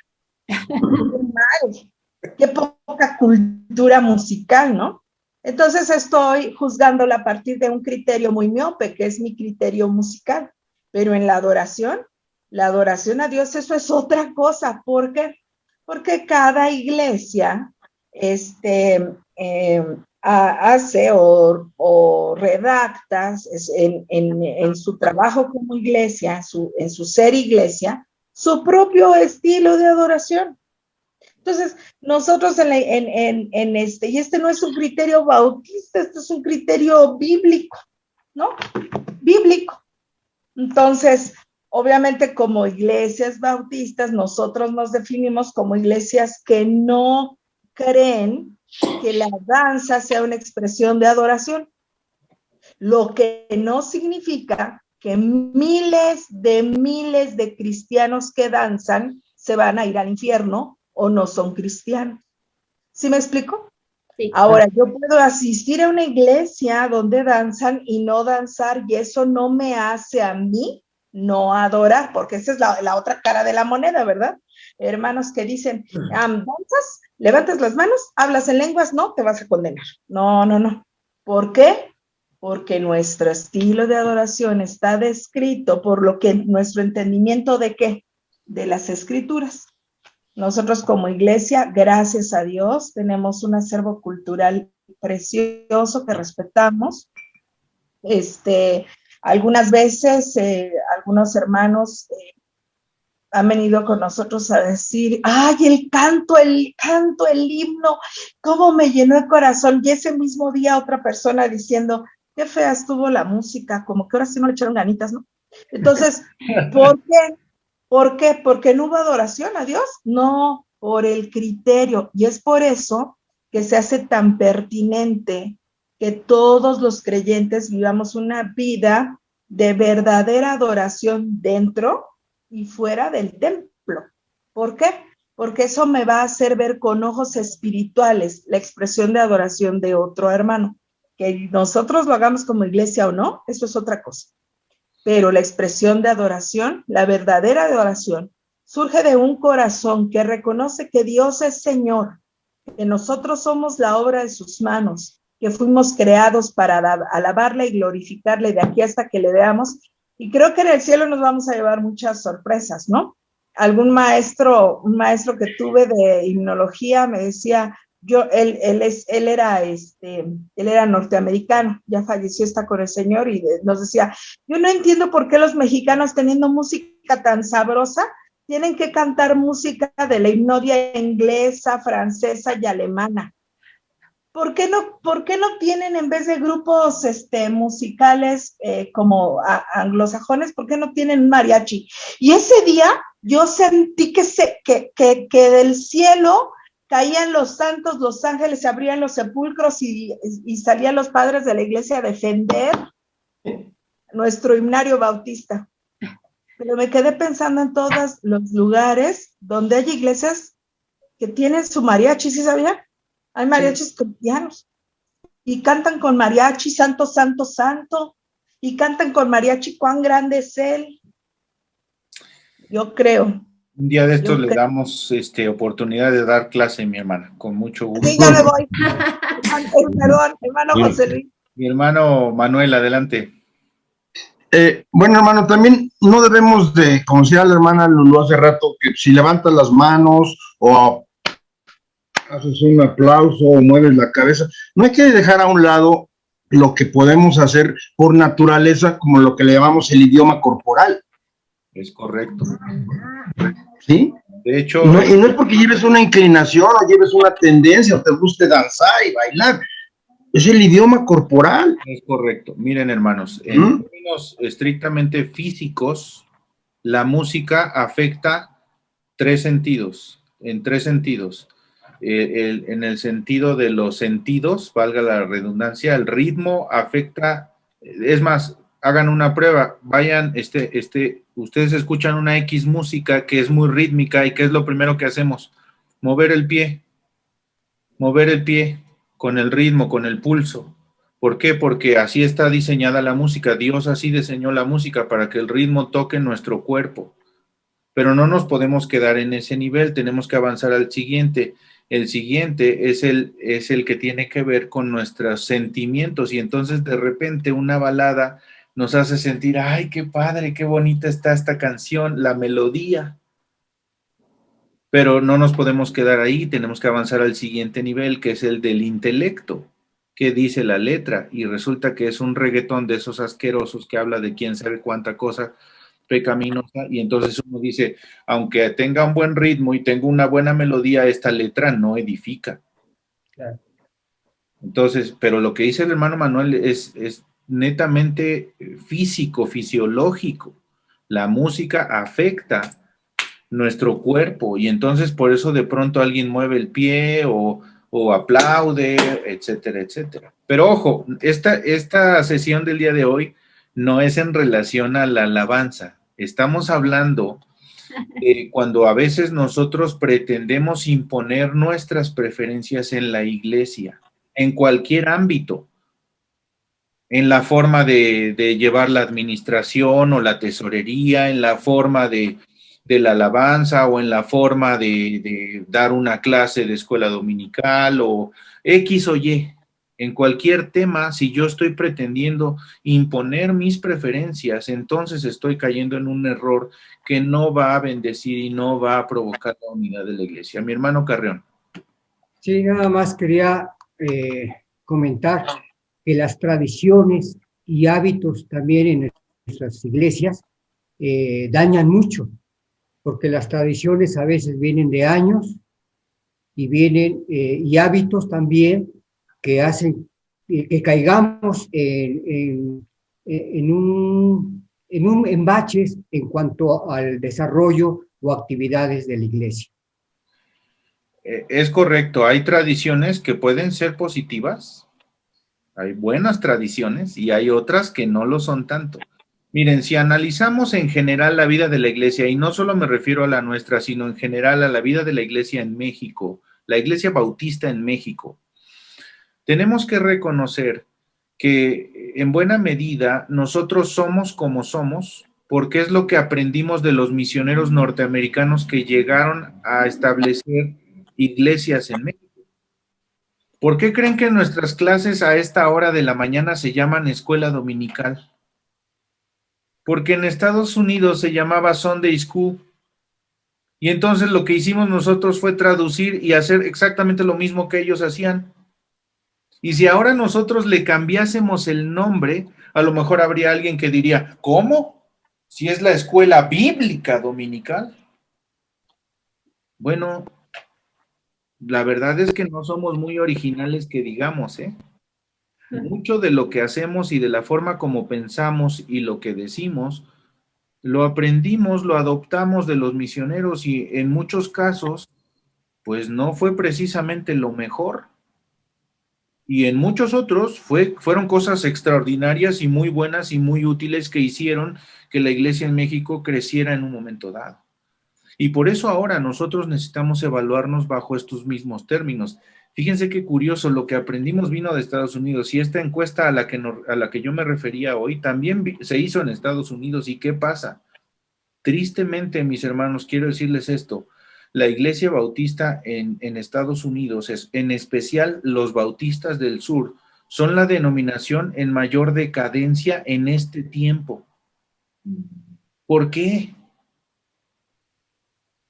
¡Qué mal! ¡Qué poca cultura musical!, ¿no? Entonces estoy juzgándola a partir de un criterio muy miope, que es mi criterio musical. Pero en la adoración a Dios, eso es otra cosa. ¿Por qué? Porque cada iglesia hace o redacta en su trabajo como iglesia, en su ser iglesia, su propio estilo de adoración. Entonces, nosotros y este no es un criterio bautista, este es un criterio bíblico, ¿no? Bíblico. Entonces, obviamente como iglesias bautistas, nosotros nos definimos como iglesias que no creen que la danza sea una expresión de adoración, lo que no significa que miles de cristianos que danzan se van a ir al infierno o no son cristianos. ¿Sí me explico? Sí. Ahora, yo puedo asistir a una iglesia donde danzan y no danzar, y eso no me hace a mí no adorar, porque esa es la otra cara de la moneda, ¿verdad? Hermanos que dicen, danzas, levantas las manos, hablas en lenguas, no, te vas a condenar. No. ¿Por qué? porque nuestro estilo de adoración está descrito por lo que nuestro entendimiento de qué, de las escrituras. Nosotros como iglesia, gracias a Dios, tenemos un acervo cultural precioso que respetamos. Algunas veces algunos hermanos han venido con nosotros a decir, ay, el canto, el himno, cómo me llenó el corazón. Y ese mismo día otra persona diciendo, qué fea estuvo la música, como que ahora sí no le echaron ganitas, ¿no? Entonces, ¿por qué? ¿Por qué? ¿Porque no hubo adoración a Dios? No, por el criterio. Y es por eso que se hace tan pertinente que todos los creyentes vivamos una vida de verdadera adoración dentro y fuera del templo. ¿Por qué? Porque eso me va a hacer ver con ojos espirituales la expresión de adoración de otro hermano. Que nosotros lo hagamos como iglesia o no, eso es otra cosa. Pero la expresión de adoración, la verdadera adoración, surge de un corazón que reconoce que Dios es Señor, que nosotros somos la obra de sus manos, que fuimos creados para alabarle y glorificarle de aquí hasta que le veamos. Y creo que en el cielo nos vamos a llevar muchas sorpresas, ¿no? Un maestro que tuve de himnología me decía, él era norteamericano, ya falleció, está con el Señor, y nos decía, yo no entiendo por qué los mexicanos, teniendo música tan sabrosa, tienen que cantar música de la himnodia inglesa, francesa y alemana. ¿Por qué no tienen, en vez de grupos musicales como anglosajones, por qué no tienen un mariachi? Y ese día yo sentí que del cielo caían los santos, los ángeles, se abrían los sepulcros y salían los padres de la iglesia a defender nuestro himnario bautista. Pero me quedé pensando en todos los lugares donde hay iglesias que tienen su mariachi, ¿sí sabía? Hay mariachis cristianos y cantan con mariachi, santo, santo, santo, y cantan con mariachi, cuán grande es Él. Yo creo. Un día de estos le damos oportunidad de dar clase, mi hermana, con mucho gusto. Sí, ya me voy. Perdón, hermano José Luis. Mi hermano Manuel, adelante. Bueno, hermano, también no debemos de, como decía la hermana Lulú hace rato, que si levantas las manos o haces un aplauso o mueves la cabeza, no hay que dejar a un lado lo que podemos hacer por naturaleza, como lo que le llamamos el idioma corporal. Es correcto. ¿Sí? De hecho... y no es porque lleves una inclinación o lleves una tendencia o te guste danzar y bailar. Es el idioma corporal. Es correcto. Miren, hermanos, en términos estrictamente físicos, la música afecta en tres sentidos. En el sentido de los sentidos, valga la redundancia, el ritmo afecta, es más, hagan una prueba, vayan, ustedes escuchan una X música que es muy rítmica y ¿qué es lo primero que hacemos? Mover el pie con el ritmo, con el pulso. ¿Por qué? Porque así está diseñada la música. Dios así diseñó la música para que el ritmo toque nuestro cuerpo. Pero no nos podemos quedar en ese nivel, tenemos que avanzar al siguiente. El siguiente es el que tiene que ver con nuestros sentimientos y entonces de repente una balada nos hace sentir, ay, qué padre, qué bonita está esta canción, la melodía. Pero no nos podemos quedar ahí, tenemos que avanzar al siguiente nivel, que es el del intelecto. ¿Qué dice la letra? Y resulta que es un reggaetón de esos asquerosos que habla de quién sabe cuánta cosa pecaminosa, y entonces uno dice, aunque tenga un buen ritmo y tenga una buena melodía, esta letra no edifica. Claro. Entonces, pero lo que dice el hermano Manuel es netamente físico, fisiológico. La música afecta nuestro cuerpo y entonces por eso de pronto alguien mueve el pie o aplaude, etcétera, etcétera. Pero ojo, esta sesión del día de hoy no es en relación a la alabanza. Estamos hablando cuando a veces nosotros pretendemos imponer nuestras preferencias en la iglesia, en cualquier ámbito, en la forma de llevar la administración o la tesorería, en la forma de la alabanza o en la forma de dar una clase de escuela dominical o X o Y. En cualquier tema, si yo estoy pretendiendo imponer mis preferencias, entonces estoy cayendo en un error que no va a bendecir y no va a provocar la unidad de la iglesia. Mi hermano Carrión. Sí, nada más quería comentar que las tradiciones y hábitos también en nuestras iglesias dañan mucho, porque las tradiciones a veces vienen de años y vienen y hábitos también que hacen que caigamos en baches en cuanto al desarrollo o actividades de la iglesia. Es correcto, hay tradiciones que pueden ser positivas, hay buenas tradiciones y hay otras que no lo son tanto. Miren, si analizamos en general la vida de la iglesia, y no solo me refiero a la nuestra, sino en general a la vida de la iglesia en México, la iglesia bautista en México, tenemos que reconocer que en buena medida nosotros somos como somos, porque es lo que aprendimos de los misioneros norteamericanos que llegaron a establecer iglesias en México. ¿Por qué creen que nuestras clases a esta hora de la mañana se llaman escuela dominical? Porque en Estados Unidos se llamaba Sunday School. Y entonces lo que hicimos nosotros fue traducir y hacer exactamente lo mismo que ellos hacían. Y si ahora nosotros le cambiásemos el nombre, a lo mejor habría alguien que diría, ¿cómo? Si es la escuela bíblica dominical. Bueno, la verdad es que no somos muy originales que digamos, ¿eh? Mucho de lo que hacemos y de la forma como pensamos y lo que decimos, lo aprendimos, lo adoptamos de los misioneros y en muchos casos, pues no fue precisamente lo mejor. Y en muchos otros fueron cosas extraordinarias y muy buenas y muy útiles que hicieron que la iglesia en México creciera en un momento dado. Y por eso ahora nosotros necesitamos evaluarnos bajo estos mismos términos. Fíjense qué curioso, lo que aprendimos vino de Estados Unidos y esta encuesta a la que yo me refería hoy también se hizo en Estados Unidos. ¿Y qué pasa? Tristemente, mis hermanos, quiero decirles esto. La iglesia bautista en Estados Unidos, en especial los bautistas del sur, son la denominación en mayor decadencia en este tiempo. ¿Por qué?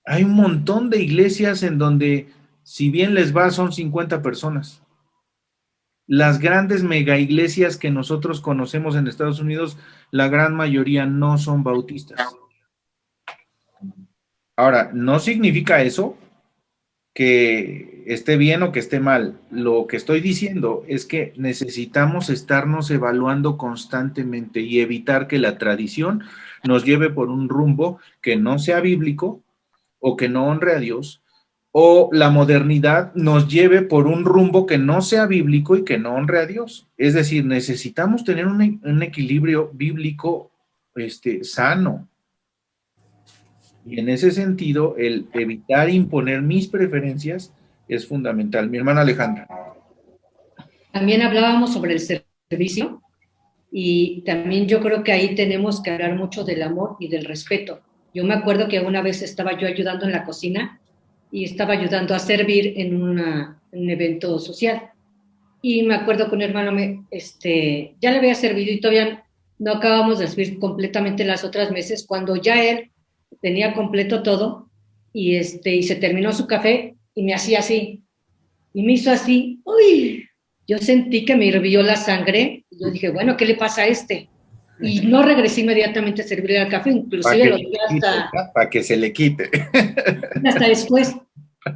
Hay un montón de iglesias en donde, si bien les va, son 50 personas. Las grandes mega iglesias que nosotros conocemos en Estados Unidos, la gran mayoría no son bautistas. Ahora, no significa eso que esté bien o que esté mal. Lo que estoy diciendo es que necesitamos estarnos evaluando constantemente y evitar que la tradición nos lleve por un rumbo que no sea bíblico o que no honre a Dios, o la modernidad nos lleve por un rumbo que no sea bíblico y que no honre a Dios. Es decir, necesitamos tener un equilibrio bíblico sano. Y en ese sentido, el evitar imponer mis preferencias es fundamental. Mi hermana Alejandra. También hablábamos sobre el servicio y también yo creo que ahí tenemos que hablar mucho del amor y del respeto. Yo me acuerdo que una vez estaba yo ayudando en la cocina y estaba ayudando a servir en un evento social. Y me acuerdo que un hermano ya le había servido y todavía no acabamos de servir completamente las otras mesas, cuando ya él tenía completo todo y se terminó su café y me hacía así. Y me hizo así, uy, yo sentí que me hirvió la sangre. Y yo dije, bueno, ¿qué le pasa a este? Y no regresé inmediatamente a servirle el café, inclusive lo dije para que se le quite. Hasta después,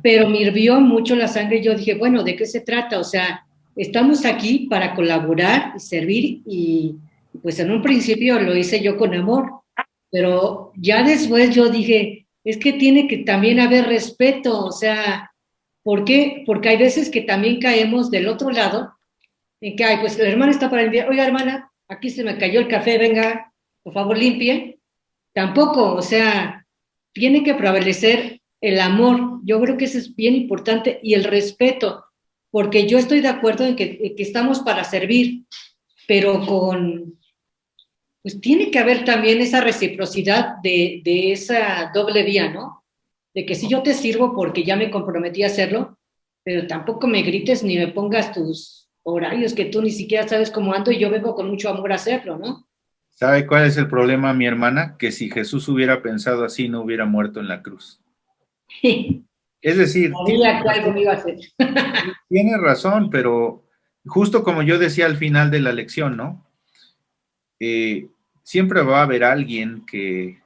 pero me hirvió mucho la sangre y yo dije, bueno, ¿de qué se trata? O sea, estamos aquí para colaborar y servir y pues en un principio lo hice yo con amor, pero ya después yo dije, es que tiene que también haber respeto, o sea, ¿por qué? Porque hay veces que también caemos del otro lado, en que, pues la hermana está para enviar, oiga hermana, aquí se me cayó el café, venga, por favor limpie. Tampoco, o sea, tiene que prevalecer el amor. Yo creo que eso es bien importante y el respeto, porque yo estoy de acuerdo en que estamos para servir, pero pues tiene que haber también esa reciprocidad de esa doble vía, ¿no? De que si yo te sirvo porque ya me comprometí a hacerlo, pero tampoco me grites ni me pongas tus horarios que tú ni siquiera sabes cómo ando y yo vengo con mucho amor a hacerlo, ¿no? ¿Sabe cuál es el problema, mi hermana? Que si Jesús hubiera pensado así, no hubiera muerto en la cruz. Es decir, Sabía que algo me iba a hacer. tiene razón, pero justo como yo decía al final de la lección, ¿no? Siempre va a haber alguien que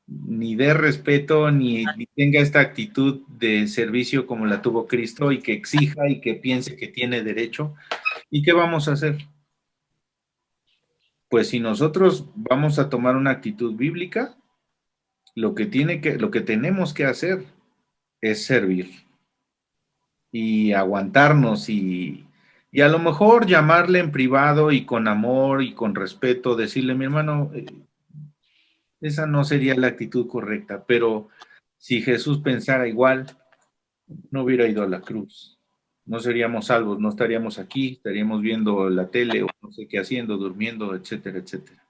ni dé respeto ni tenga esta actitud de servicio como la tuvo Cristo y que exija y que piense que tiene derecho. ¿Y qué vamos a hacer? Pues si nosotros vamos a tomar una actitud bíblica, lo que tenemos que hacer es servir y aguantarnos y a lo mejor llamarle en privado y con amor y con respeto, decirle, mi hermano, esa no sería la actitud correcta, pero si Jesús pensara igual, no hubiera ido a la cruz. No seríamos salvos, no estaríamos aquí, estaríamos viendo la tele o no sé qué haciendo, durmiendo, etcétera, etcétera.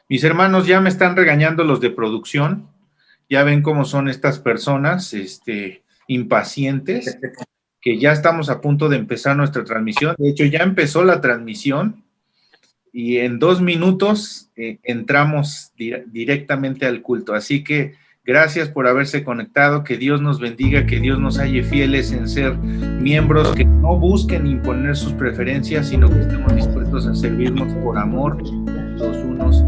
Mis hermanos, ya me están regañando los de producción, ya ven cómo son estas personas, impacientes, que ya estamos a punto de empezar nuestra transmisión. De hecho, ya empezó la transmisión y en 2 minutos entramos directamente al culto. Así que gracias por haberse conectado, que Dios nos bendiga, que Dios nos halle fieles en ser miembros que no busquen imponer sus preferencias, sino que estemos dispuestos a servirnos por amor los unos